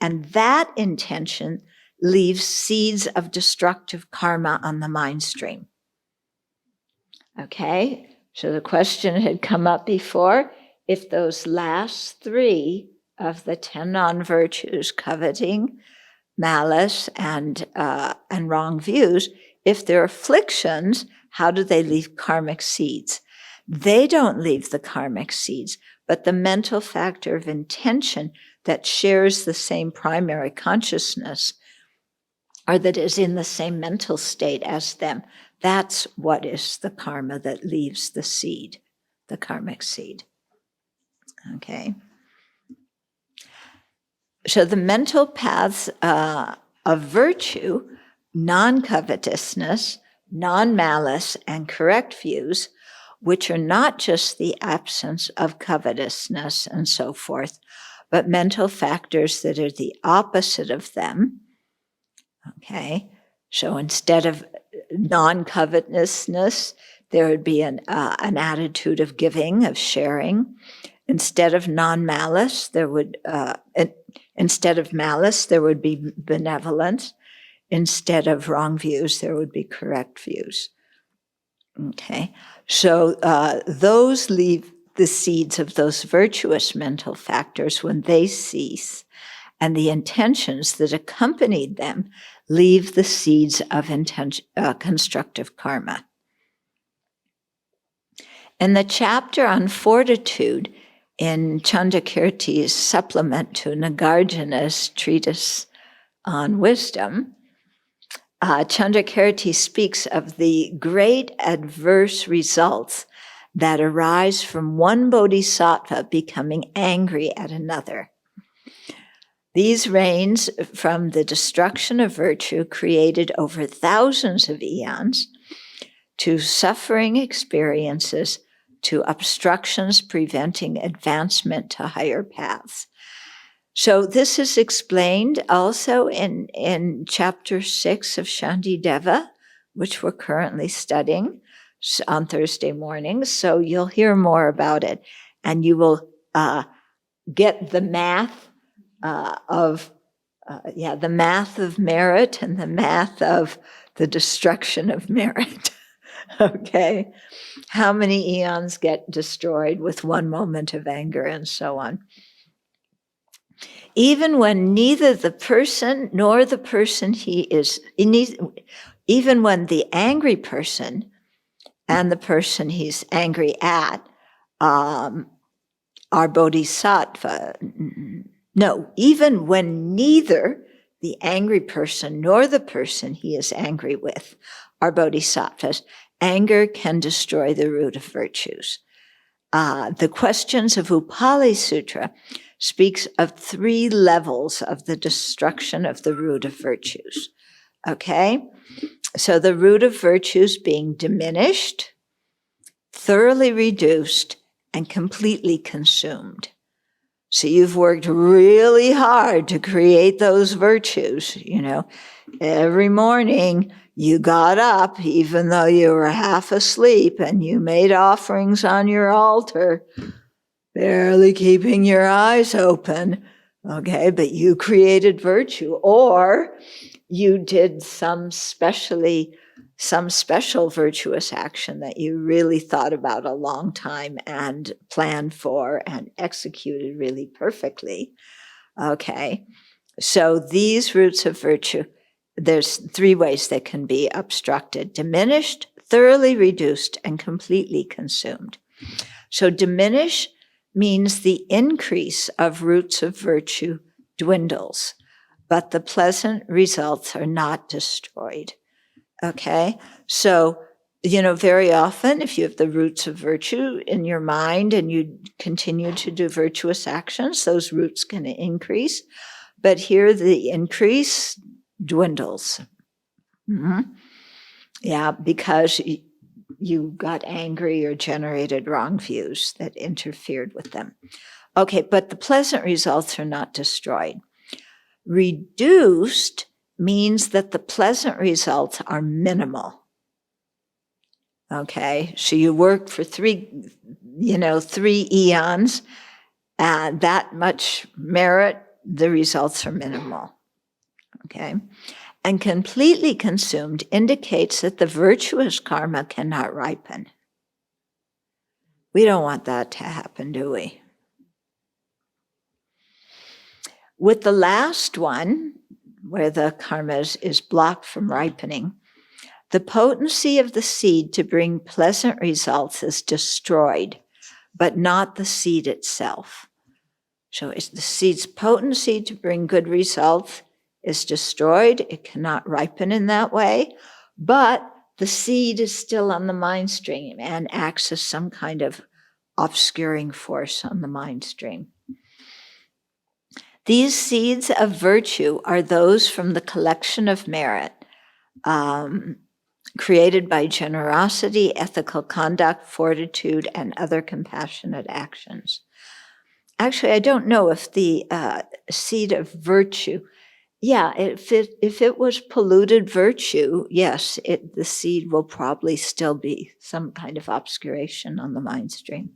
And that intention leaves seeds of destructive karma on the mind stream. Okay? So the question had come up before, if those last three of the 10 non-virtues, coveting, malice, and wrong views, if they're afflictions, how do they leave karmic seeds? They don't leave the karmic seeds, but the mental factor of intention that shares the same primary consciousness, or that is in the same mental state as them, that's what is the karma that leaves the seed, the karmic seed. Okay. So the mental paths of virtue, non-covetousness, non-malice, and correct views, which are not just the absence of covetousness and so forth, but mental factors that are the opposite of them. Okay, so instead of non-covetousness, there would be an attitude of giving, of sharing. Instead of non-malice, instead of malice, there would be benevolence. Instead of wrong views, there would be correct views. Okay, so those leave the seeds of those virtuous mental factors when they cease, and the intentions that accompanied them leave the seeds of constructive karma. In the chapter on fortitude, in Chandrakirti's supplement to Nagarjuna's treatise on wisdom, Chandrakirti speaks of the great adverse results that arise from one bodhisattva becoming angry at another. These range from the destruction of virtue created over thousands of eons to suffering experiences, to obstructions preventing advancement to higher paths. So this is explained also in chapter 6 of Shantideva, which we're currently studying on Thursday mornings. So you'll hear more about it, and you will get the math the math of merit and the math of the destruction of merit. Okay, how many eons get destroyed with one moment of anger and so on. Even when neither the person nor the person even when the angry person and the person he's angry at are bodhisattva. No, even when neither the angry person nor the person he is angry with are bodhisattvas, anger can destroy the root of virtues. The Questions of Upali Sutra speaks of 3 levels of the destruction of the root of virtues. Okay? So the root of virtues being diminished, thoroughly reduced, and completely consumed. So you've worked really hard to create those virtues, you know. Every morning you got up, even though you were half asleep, and you made offerings on your altar, barely keeping your eyes open, okay, but you created virtue, or you did some special virtuous action that you really thought about a long time and planned for and executed really perfectly. Okay, so these roots of virtue, there's 3 ways they can be obstructed: diminished, thoroughly reduced, and completely consumed. So diminish means the increase of roots of virtue dwindles, but the pleasant results are not destroyed. Okay, so, you know, very often if you have the roots of virtue in your mind and you continue to do virtuous actions, those roots can increase. But here the increase dwindles. Mm-hmm. Yeah, because you got angry or generated wrong views that interfered with them. Okay, but the pleasant results are not destroyed. Reduced means that the pleasant results are minimal. Okay, so you work for 3 eons, and that much merit, the results are minimal. Okay, and completely consumed indicates that the virtuous karma cannot ripen. We don't want that to happen, do we? With the last one, where the karma is blocked from ripening, the potency of the seed to bring pleasant results is destroyed, but not the seed itself. So it's the seed's potency to bring good results is destroyed. It cannot ripen in that way, but the seed is still on the mind stream and acts as some kind of obscuring force on the mind stream. These seeds of virtue are those from the collection of merit created by generosity, ethical conduct, fortitude, and other compassionate actions. Actually, I don't know if the seed of virtue, if it was polluted virtue, yes, the seed will probably still be some kind of obscuration on the mind stream.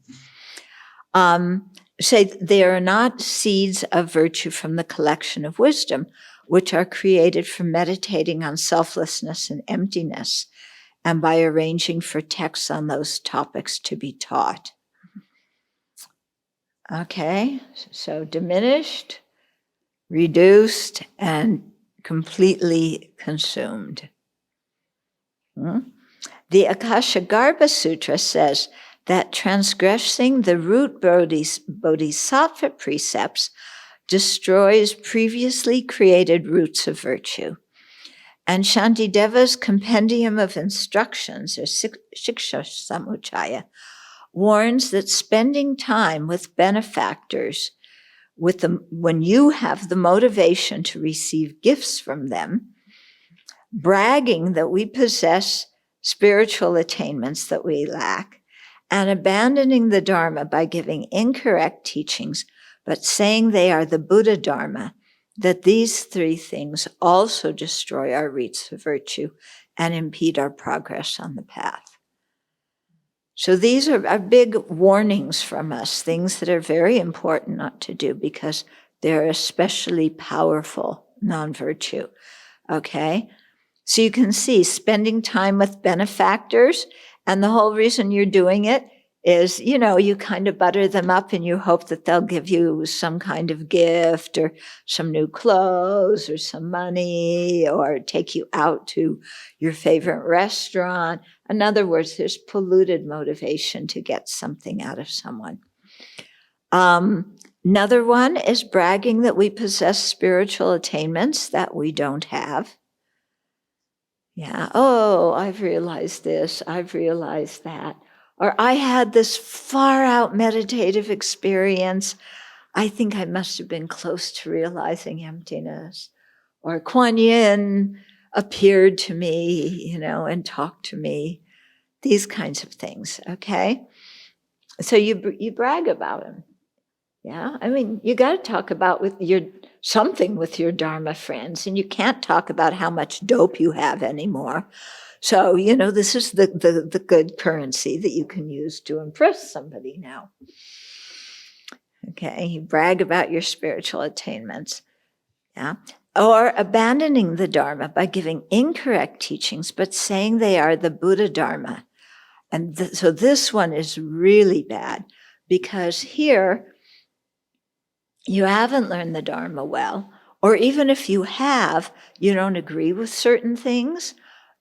Say they are not seeds of virtue from the collection of wisdom, which are created from meditating on selflessness and emptiness, and by arranging for texts on those topics to be taught. Okay, so diminished, reduced, and completely consumed. The Akashagarbha Sutra says that transgressing the root bodhisattva precepts destroys previously created roots of virtue. And Shantideva's Compendium of Instructions, or Shiksha Samuchaya, warns that spending time with benefactors, when you have the motivation to receive gifts from them, bragging that we possess spiritual attainments that we lack, and abandoning the Dharma by giving incorrect teachings, but saying they are the Buddha Dharma, that these 3 things also destroy our roots of virtue and impede our progress on the path. So these are big warnings from us, things that are very important not to do because they're especially powerful non-virtue, okay? So you can see spending time with benefactors, and the whole reason you're doing it is, you kind of butter them up and you hope that they'll give you some kind of gift or some new clothes or some money or take you out to your favorite restaurant. In other words, there's polluted motivation to get something out of someone. Another one is bragging that we possess spiritual attainments that we don't have. Yeah, I've realized this, I've realized that. Or I had this far out meditative experience. I think I must have been close to realizing emptiness. Or Kuan Yin appeared to me, and talked to me. These kinds of things, okay? So you brag about them. Yeah, I mean, you got to talk about something with your Dharma friends, and you can't talk about how much dope you have anymore. So, this is the good currency that you can use to impress somebody now. Okay, you brag about your spiritual attainments. Yeah. Or abandoning the Dharma by giving incorrect teachings, but saying they are the Buddha Dharma. And so this one is really bad because here you haven't learned the Dharma well, or even if you have, you don't agree with certain things.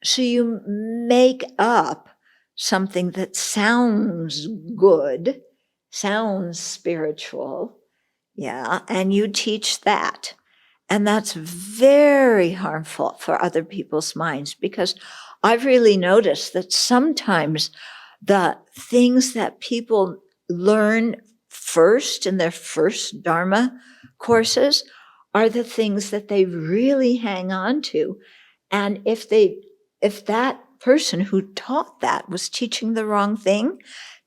So you make up something that sounds good, sounds spiritual, and you teach that. And that's very harmful for other people's minds because I've really noticed that sometimes the things that people learn first in their first Dharma courses are the things that they really hang on to. And if that person who taught that was teaching the wrong thing,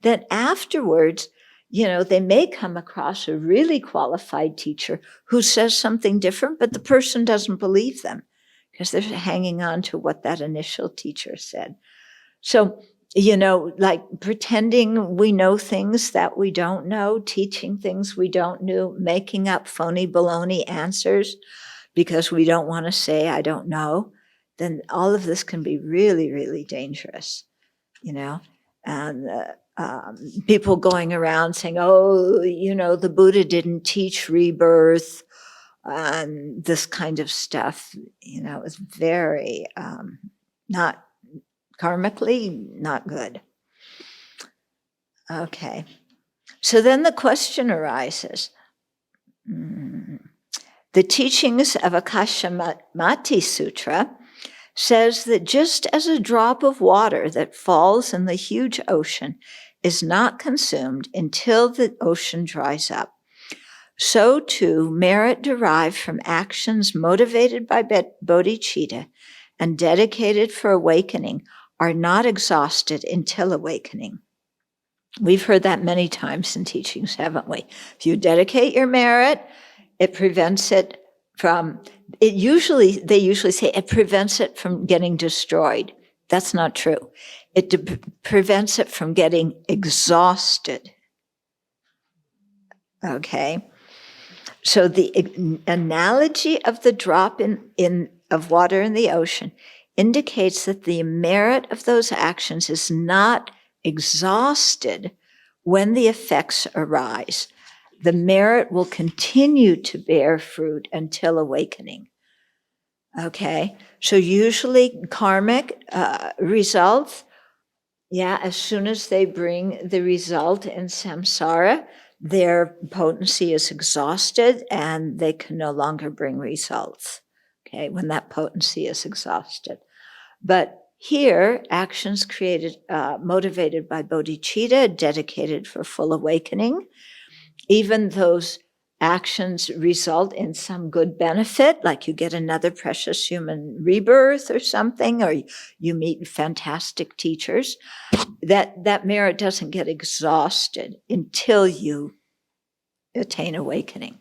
then afterwards, they may come across a really qualified teacher who says something different, but the person doesn't believe them because they're hanging on to what that initial teacher said. So, like pretending we know things that we don't know, teaching things we don't know, making up phony baloney answers because we don't want to say, I don't know, then all of this can be really, really dangerous, and people going around saying, oh, the Buddha didn't teach rebirth and this kind of stuff, is very not karmically not good. Okay. So then the question arises. The teachings of Akashamati Sutra says that just as a drop of water that falls in the huge ocean is not consumed until the ocean dries up, so too merit derived from actions motivated by bodhicitta and dedicated for awakening are not exhausted until awakening. We've heard that many times in teachings, haven't we? If you dedicate your merit, it prevents it from, they usually say it prevents it from getting destroyed. That's not true. It prevents it from getting exhausted. Okay? So the analogy of the drop of water in the ocean indicates that the merit of those actions is not exhausted when the effects arise. The merit will continue to bear fruit until awakening. Okay, so usually karmic results, as soon as they bring the result in samsara, their potency is exhausted and they can no longer bring results. Okay, when that potency is exhausted. But here, actions created, motivated by bodhicitta, dedicated for full awakening, even those actions result in some good benefit, like you get another precious human rebirth or something, or you meet fantastic teachers, that merit doesn't get exhausted until you attain awakening.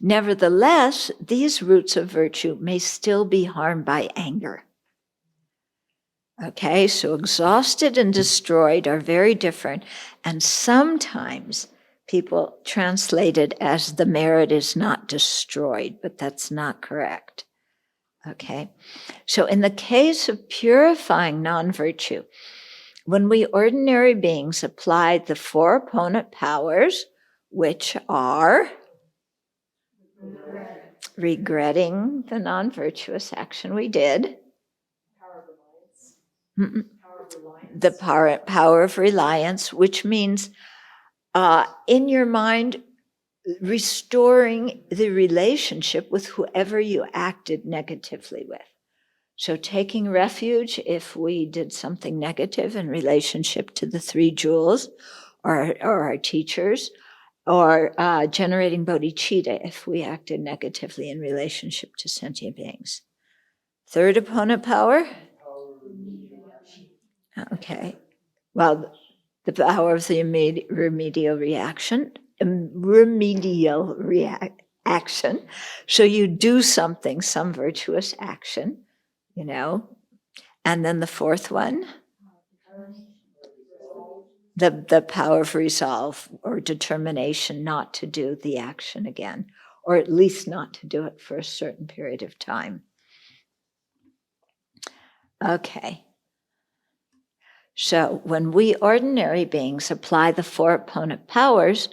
Nevertheless, these roots of virtue may still be harmed by anger. Okay, so exhausted and destroyed are very different, and sometimes people translate it as the merit is not destroyed, but that's not correct. Okay, so in the case of purifying non-virtue, when we ordinary beings apply the four opponent powers, which are regretting the non-virtuous action we did, the power of reliance, which means in your mind, restoring the relationship with whoever you acted negatively with. So taking refuge if we did something negative in relationship to the three jewels or our teachers, or generating bodhicitta if we acted negatively in relationship to sentient beings. Third opponent power? Okay. Well, the power of the remedial reaction. So you do something, some virtuous action, And then the fourth one, the power of resolve or determination not to do the action again, or at least not to do it for a certain period of time. Okay. So when we ordinary beings apply the four opponent powers,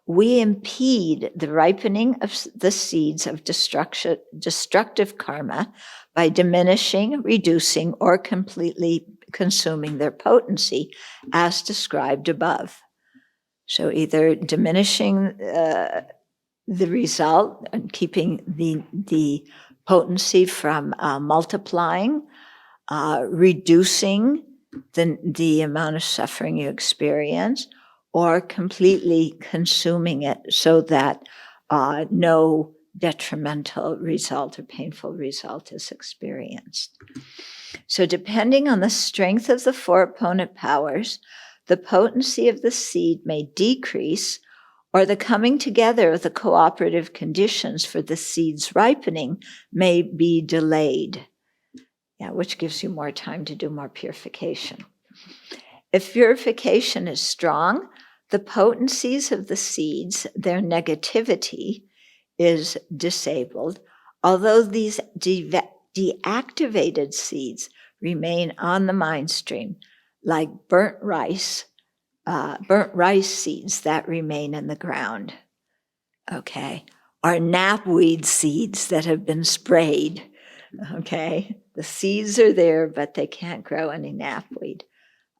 we impede the ripening of the seeds of destructive karma by diminishing, reducing, or completely consuming their potency, as described above. So either diminishing the result and keeping the potency from multiplying, reducing the amount of suffering you experience, or completely consuming it so that no detrimental result or painful result is experienced. So depending on the strength of the four opponent powers, the potency of the seed may decrease, or the coming together of the cooperative conditions for the seed's ripening may be delayed. Yeah, which gives you more time to do more purification. If purification is strong, the potencies of the seeds, their negativity, is disabled, although these deactivated seeds remain on the mind stream, like burnt rice seeds that remain in the ground, okay, or knapweed seeds that have been sprayed, okay. The seeds are there, but they can't grow any knapweed,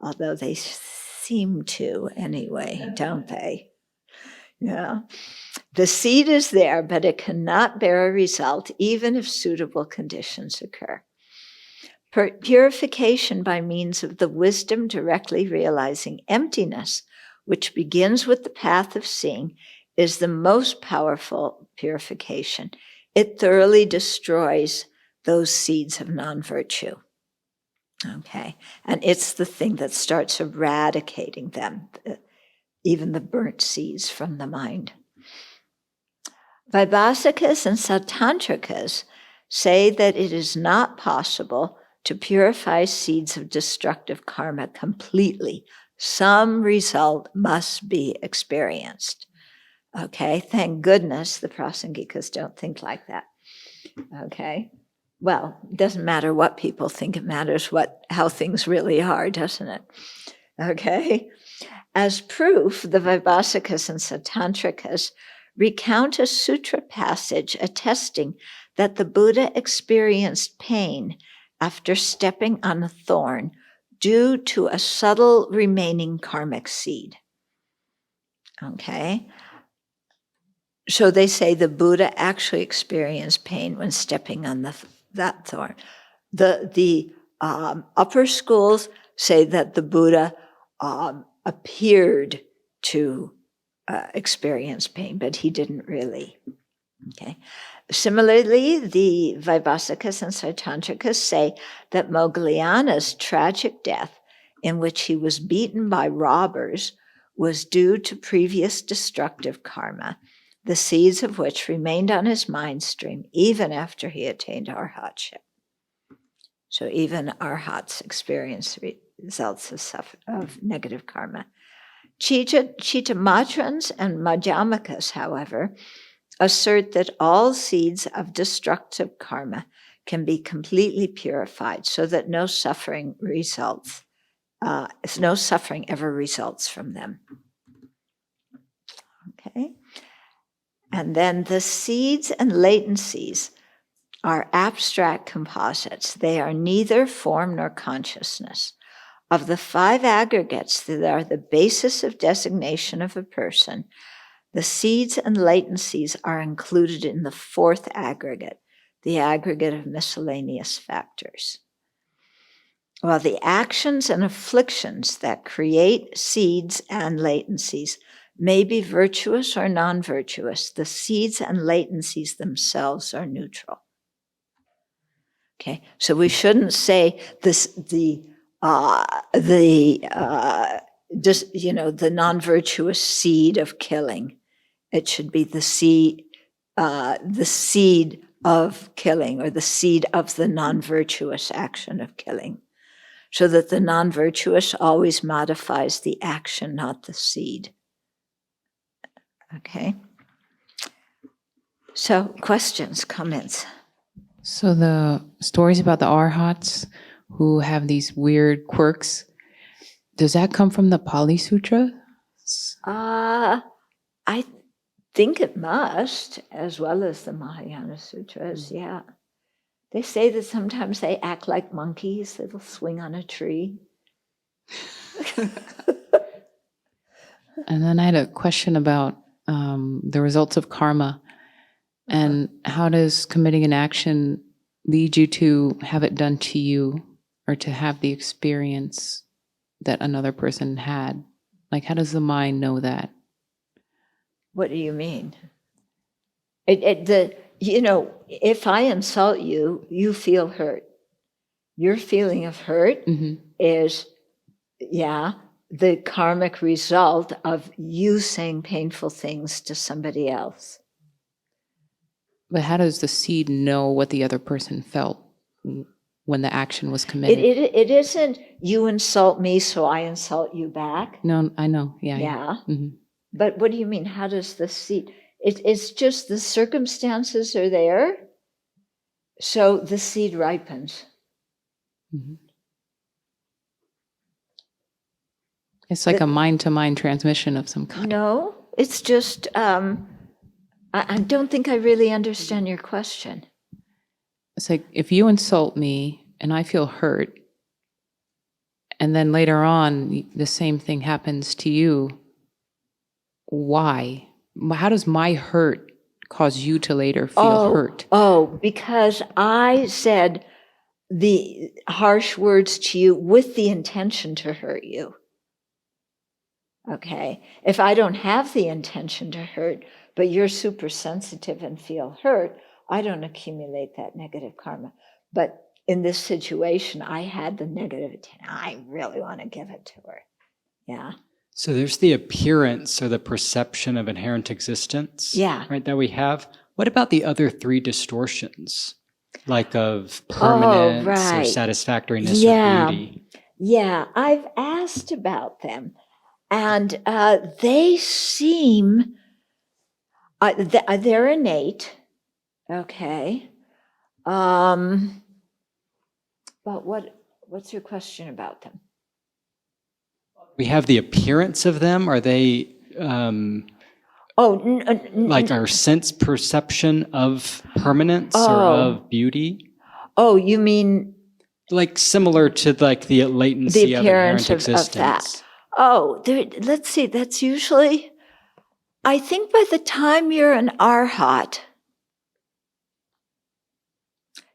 although they seem to anyway, don't they? Yeah. The seed is there, but it cannot bear a result even if suitable conditions occur. Purification by means of the wisdom directly realizing emptiness, which begins with the path of seeing, is the most powerful purification. It thoroughly destroys those seeds of non-virtue. Okay, and it's the thing that starts eradicating them, even the burnt seeds from the mind. Vaibhasikas and Satantrikas say that it is not possible to purify seeds of destructive karma completely. Some result must be experienced. Okay, thank goodness the Prasangikas don't think like that. Okay, well, it doesn't matter what people think, it matters how things really are, doesn't it? Okay, as proof, the Vaibhasikas and Satantrikas recount a sutra passage attesting that the Buddha experienced pain after stepping on a thorn due to a subtle remaining karmic seed. Okay, so they say the Buddha actually experienced pain when stepping on that thorn. The upper schools say that the Buddha appeared to experience pain, but he didn't really. Okay. Similarly, the Vaibhasikas and Satantrikas say that Moggallana's tragic death, in which he was beaten by robbers, was due to previous destructive karma, the seeds of which remained on his mind stream even after he attained arhatship. So even arhats experience results of negative karma. Chittamatrans and Madhyamakas, however, assert that all seeds of destructive karma can be completely purified so that no suffering ever results from them. Okay. And then the seeds and latencies are abstract composites. They are neither form nor consciousness. Of the 5 aggregates that are the basis of designation of a person, the seeds and latencies are included in the 4th aggregate, the aggregate of miscellaneous factors. While the actions and afflictions that create seeds and latencies may be virtuous or non-virtuous, the seeds and latencies themselves are neutral. Okay, so we shouldn't say the non-virtuous seed of killing. It should be the seed of killing, or the seed of the non-virtuous action of killing, so that the non-virtuous always modifies the action, not the seed. Okay. So, questions, comments? So the stories about the arhats who have these weird quirks, does that come from the Pali Sutra? I think it must, as well as the Mahayana Sutras, yeah. They say that sometimes they act like monkeys, they'll swing on a tree. And then I had a question about the results of karma. And how does committing an action lead you to have it done to you, or to have the experience that another person had? Like, how does the mind know that? What do you mean? you know, if I insult you, you feel hurt. Your feeling of hurt is, the karmic result of you saying painful things to somebody else. But how does the seed know what the other person felt when the action was committed? It isn't you insult me, so I insult you back. No, I know. Yeah. Yeah. Mhm. But what do you mean? How does the seed? It's just the circumstances are there, so the seed ripens. Mhm. It's like a mind-to-mind transmission of some kind. No, it's just, I don't think I really understand your question. It's like if you insult me and I feel hurt, and then later on the same thing happens to you, why? How does my hurt cause you to later feel hurt? Oh, because I said the harsh words to you with the intention to hurt you. Okay, if I don't have the intention to hurt, but you're super sensitive and feel hurt, I don't accumulate that negative karma. But in this situation, I had the negative intent. I really want to give it to her. Yeah. So there's the appearance or the perception of inherent existence, right, that we have. What about the other three distortions, like of permanence or satisfactoriness or beauty? Yeah, I've asked about them. And they seem, they're innate, okay. But what's your question about them? We have the appearance of them. Are they like our sense perception of permanence or of beauty? Oh, you mean like similar to like the latency of inherent existence? Of that. Oh, let's see, that's usually, I think by the time you're an arhat,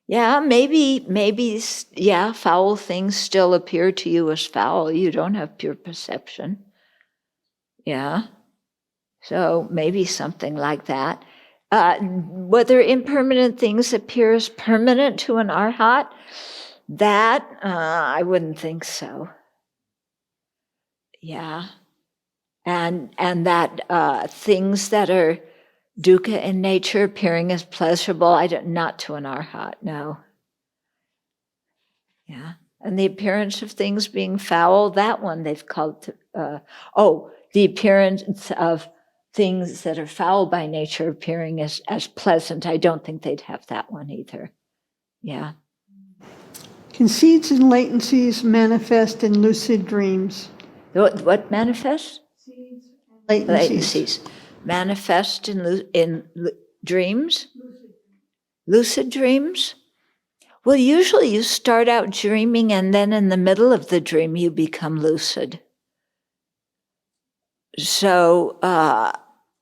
maybe, foul things still appear to you as foul. You don't have pure perception. Yeah. So maybe something like that. Whether impermanent things appear as permanent to an arhat, that I wouldn't think so. Yeah. And that things that are dukkha in nature appearing as pleasurable, not to an arhat, no. Yeah. And the appearance of things being foul, that one they've called, the appearance of things that are foul by nature appearing as pleasant. I don't think they'd have that one either. Yeah. Can seeds and latencies manifest in lucid dreams? What manifests? Seeds and Latencies. Manifest in dreams? Lucid dreams? Well, usually you start out dreaming and then in the middle of the dream you become lucid. So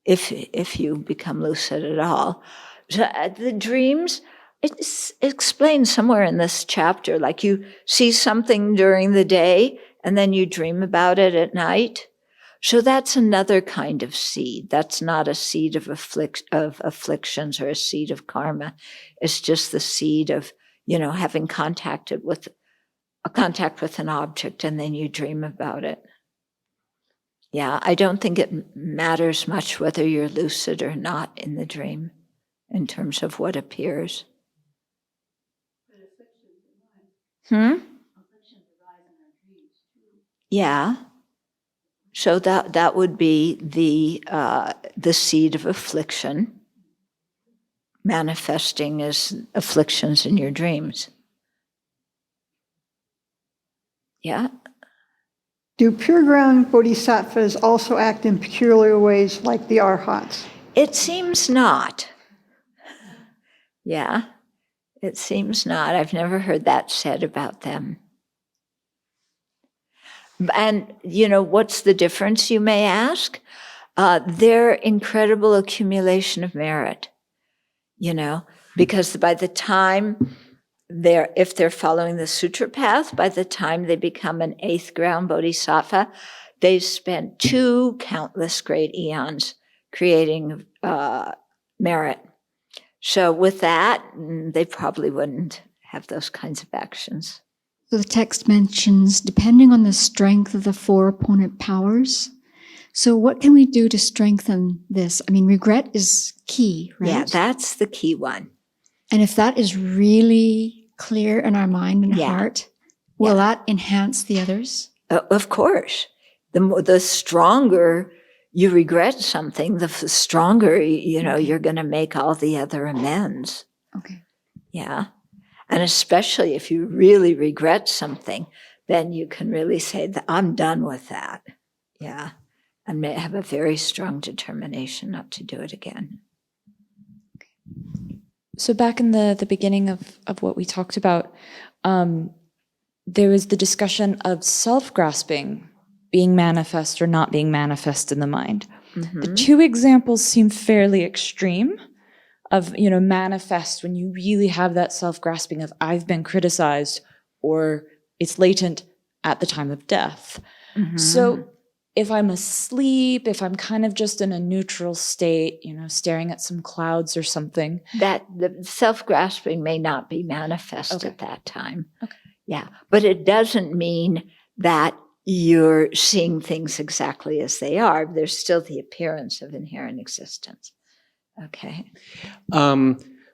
if you become lucid at all. So, the dreams, it's explained somewhere in this chapter, like you see something during the day and then you dream about it at night. So that's another kind of seed. That's not a seed of afflictions or a seed of karma. It's just the seed of, having contact with an object and then you dream about it. Yeah, I don't think it matters much whether you're lucid or not in the dream in terms of what appears. Yeah. So that would be the seed of affliction manifesting as afflictions in your dreams. Yeah. Do pure ground bodhisattvas also act in peculiar ways like the arhats? It seems not. Yeah, it seems not. I've never heard that said about them. And, what's the difference, you may ask? Their incredible accumulation of merit, because by the time if they're following the sutra path, by the time they become an 8th ground bodhisattva, they've spent 2 countless great eons creating merit. So with that, they probably wouldn't have those kinds of actions. So the text mentions, depending on the strength of the 4 opponent powers. So what can we do to strengthen this? I mean, regret is key, right? Yeah, that's the key one. And if that is really clear in our mind and heart, will that enhance the others? Of course. The stronger you regret something, the stronger, you're going to make all the other amends. Okay. Yeah. And especially if you really regret something, then you can really say that I'm done with that. Yeah. And may have a very strong determination not to do it again. So back in the beginning of what we talked about, there was the discussion of self-grasping being manifest or not being manifest in the mind. Mm-hmm. The two examples seem fairly extreme of, manifest when you really have that self-grasping of I've been criticized or it's latent at the time of death. Mm-hmm. So if I'm asleep, if I'm kind of just in a neutral state, staring at some clouds or something. That the self-grasping may not be manifest at that time. Okay. Yeah. But it doesn't mean that you're seeing things exactly as they are. There's still the appearance of inherent existence. Okay.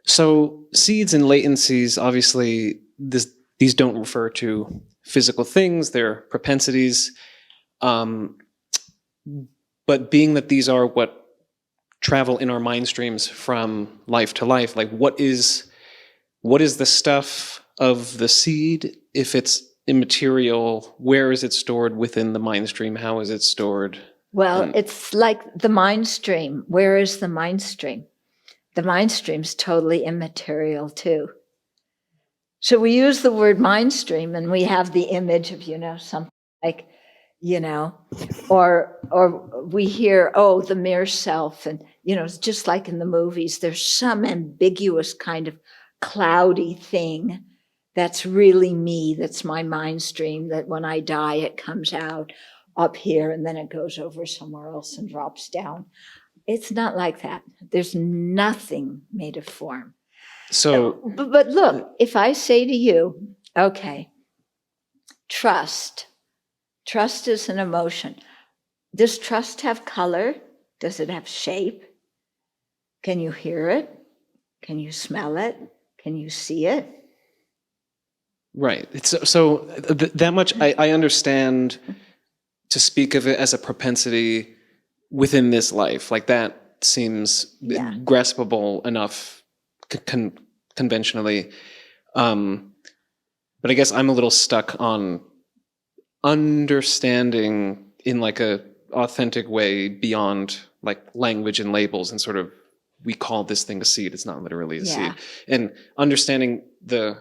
So seeds and latencies, obviously, these don't refer to physical things, they're propensities. But being that these are what travel in our mind streams from life to life, like what is the stuff of the seed? If it's immaterial, where is it stored within the mind stream? How is it stored? Well, it's like the mind stream. Where is the mind stream? The mind stream's totally immaterial too. So we use the word mind stream and we have the image of, something like, or we hear, the mere self. And, it's just like in the movies, there's some ambiguous kind of cloudy thing that's really me, that's my mind stream, that when I die, it comes out up here and then it goes over somewhere else and drops down. It's not like that. There's nothing made of form. So, but look, if I say to you, okay, trust is an emotion. Does trust have color? Does it have shape? Can you hear it? Can you smell it? Can you see it? Right. So that much I understand. To speak of it as a propensity within this life, like that seems graspable enough conventionally. But I guess I'm a little stuck on understanding in like a authentic way beyond like language and labels and sort of we call this thing a seed. It's not literally a seed. And understanding the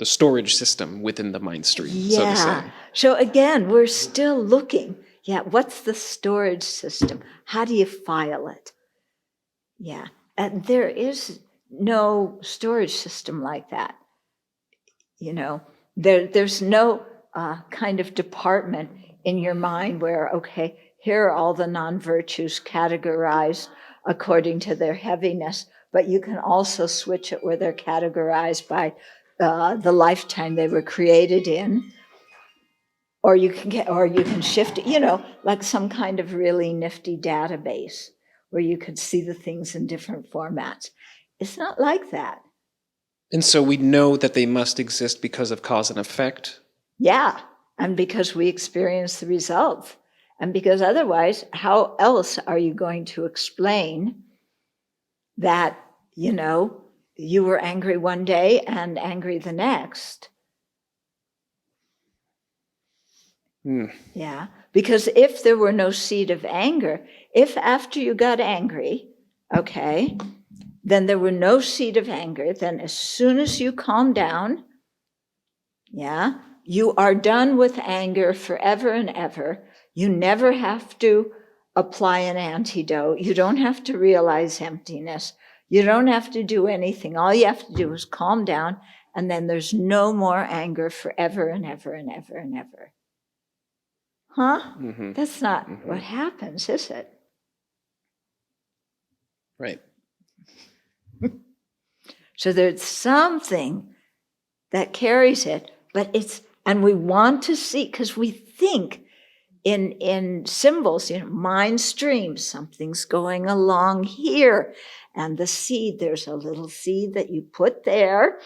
storage system within the mind stream, so to say. So again, we're still looking. What's the storage system? How do you file it? And there is no storage system like that. There's no kind of department in your mind where, okay, here are all the non-virtues categorized according to their heaviness, but you can also switch it where they're categorized by the lifetime they were created in, or you can shift it, like some kind of really nifty database where you could see the things in different formats. It's not like that. And so we know that they must exist because of cause and effect. Yeah, and because we experience the results, and because otherwise, how else are you going to explain that, you were angry one day and angry the next? Yeah, because if there were no seed of anger, if after you got angry, okay, then there were no seed of anger, then as soon as you calm down, you are done with anger forever and ever. You never have to apply an antidote. You don't have to realize emptiness. You don't have to do anything. All you have to do is calm down, and then there's no more anger forever and ever and ever and ever. Huh? Mm-hmm. That's not what happens, is it? Right. So there's something that carries it, but and we want to see, because we think in symbols, mind stream, something's going along here. And the seed, there's a little seed that you put there.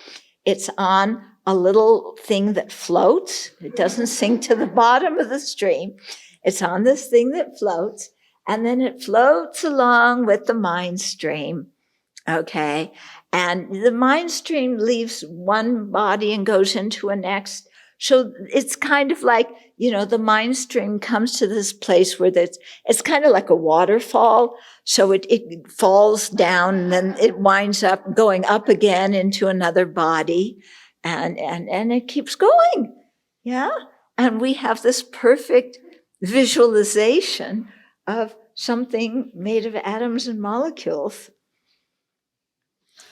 It's on a little thing that floats. It doesn't sink to the bottom of the stream. It's on this thing that floats, and then it floats along with the mind stream. Okay. And the mind stream leaves one body and goes into a next. So it's kind of like, the mind stream comes to this place where it's kind of like a waterfall. So it falls down and then it winds up going up again into another body, and it keeps going. Yeah. And we have this perfect visualization of something made of atoms and molecules,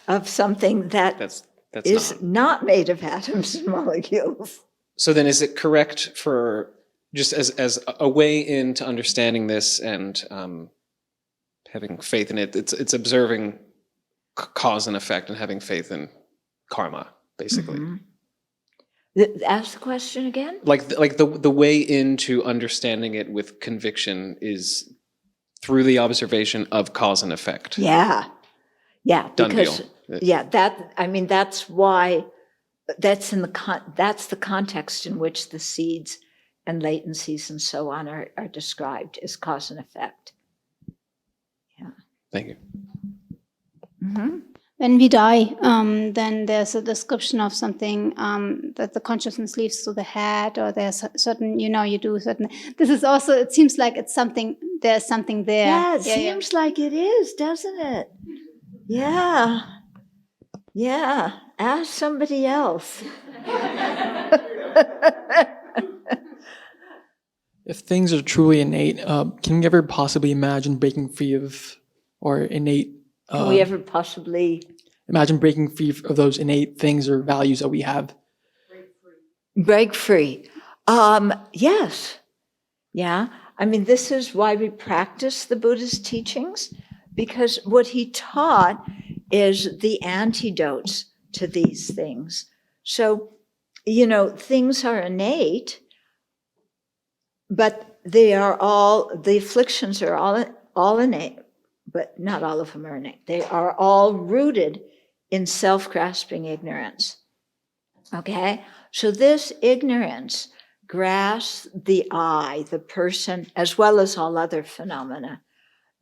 of something that's is not made of atoms and molecules. So then is it correct for, just as a way into understanding this and having faith in it, it's observing cause and effect and having faith in karma, basically? Mm-hmm. Ask the question again? Like the way into understanding it with conviction is through the observation of cause and effect. Yeah. Yeah. Done because, deal. Yeah, that's why, that's the context in which the seeds and latencies and so on are described as cause and effect. Yeah. Thank you. Mm-hmm. When we die, then there's a description of something that the consciousness leaves to the head, or there's certain, you do certain. This is also, it seems like it's something, there's something there. Yeah, it seems like it is, doesn't it? Yeah. Yeah. Ask somebody else. If things are truly innate, can we ever possibly imagine breaking free of, or innate? Can we ever possibly imagine breaking free of those innate things or values that we have? Break free. Yes. Yeah. I mean, this is why we practice the Buddha's teachings, because what he taught is the antidotes to these things. So, things are innate, but the afflictions are all innate, but not all of them are innate. They are all rooted in self-grasping ignorance. Okay? So this ignorance grasps the I, the person, as well as all other phenomena,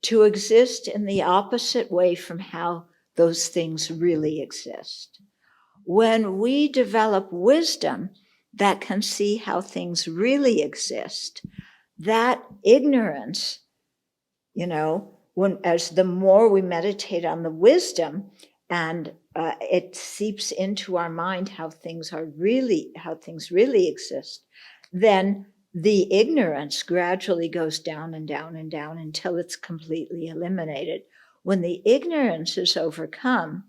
to exist in the opposite way from how those things really exist. When we develop wisdom that can see how things really exist, that ignorance, as the more we meditate on the wisdom, and it seeps into our mind how things really exist, then the ignorance gradually goes down and down and down until it's completely eliminated. When the ignorance is overcome,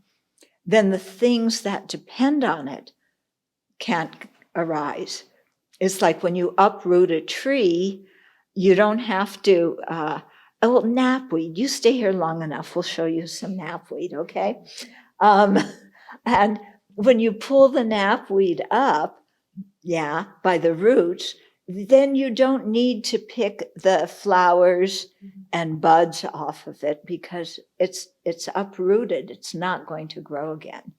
then the things that depend on it can't arise. It's like when you uproot a tree, you don't have to, knapweed, you stay here long enough, we'll show you some knapweed, okay? And when you pull the knapweed up, by the roots, then you don't need to pick the flowers and buds off of it because it's uprooted. It's not going to grow again.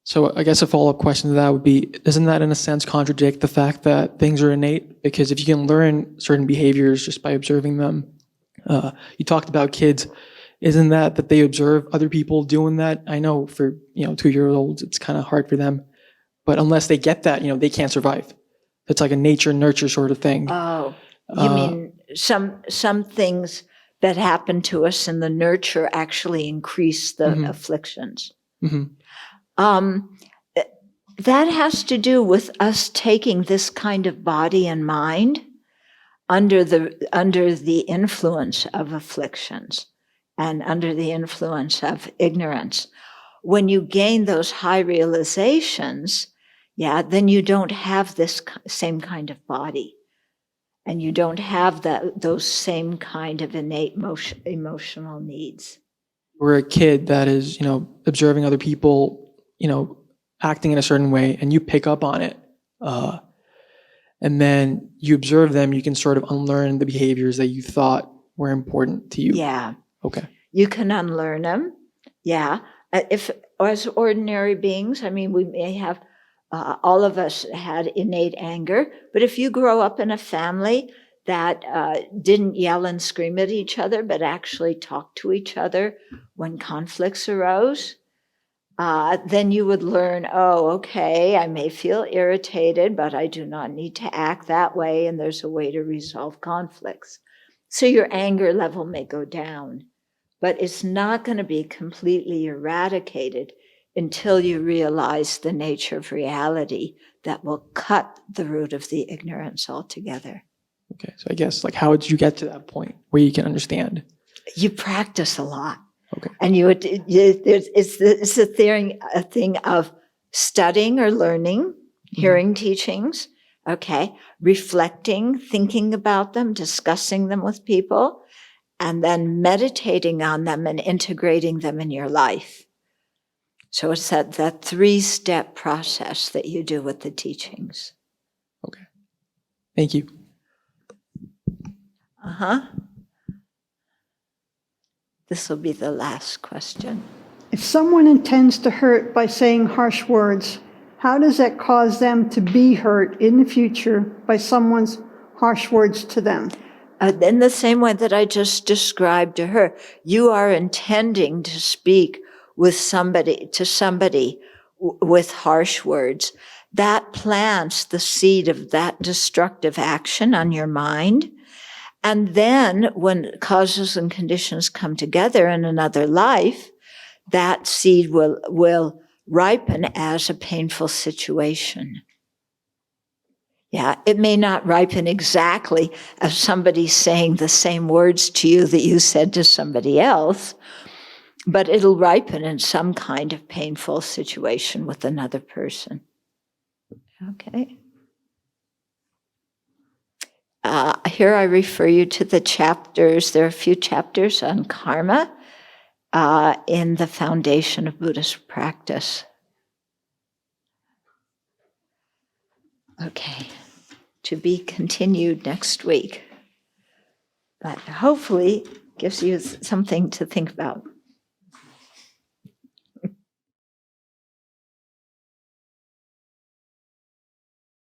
So I guess a follow-up question to that would be, doesn't that in a sense contradict the fact that things are innate? Because if you can learn certain behaviors just by observing them, you talked about kids, isn't that they observe other people doing that? I know for 2-year-olds, it's kind of hard for them, but unless they get that, they can't survive. It's like a nature nurture sort of thing. Oh, you mean some things that happen to us in the nurture actually increase the afflictions. Mm-hmm. That has to do with us taking this kind of body and mind under the influence of afflictions and under the influence of ignorance. When you gain those high realizations, then you don't have this same kind of body, and you don't have those same kind of innate emotional needs. We're a kid that is, observing other people acting in a certain way, and you pick up on it, and then you observe them, you can sort of unlearn the behaviors that you thought were important to you. Yeah. Okay. You can unlearn them. Yeah. If as ordinary beings, I mean, we may have, all of us had innate anger, but if you grow up in a family that didn't yell and scream at each other, but actually talked to each other when conflicts arose, then you would learn, oh, okay, I may feel irritated, but I do not need to act that way, and there's a way to resolve conflicts. So your anger level may go down, but it's not going to be completely eradicated until you realize the nature of reality that will cut the root of the ignorance altogether. Okay, so I guess, how did you get to that point where you can understand? You practice a lot. Okay. And it's a thing of studying or learning, hearing teachings, okay, reflecting, thinking about them, discussing them with people, and then meditating on them and integrating them in your life. So it's that 3-step process that you do with the teachings. Okay. Thank you. This will be the last question. If someone intends to hurt by saying harsh words, how does that cause them to be hurt in the future by someone's harsh words to them? In the same way that I just described to her, you are intending to speak with somebody with harsh words. That plants the seed of that destructive action on your mind. And then when causes and conditions come together in another life, that seed will ripen as a painful situation. Yeah, it may not ripen exactly as somebody saying the same words to you that you said to somebody else, but it'll ripen in some kind of painful situation with another person. Okay. Here I refer you to the chapters. There are a few chapters on karma in the foundation of Buddhist practice. Okay, to be continued next week, but hopefully gives you something to think about.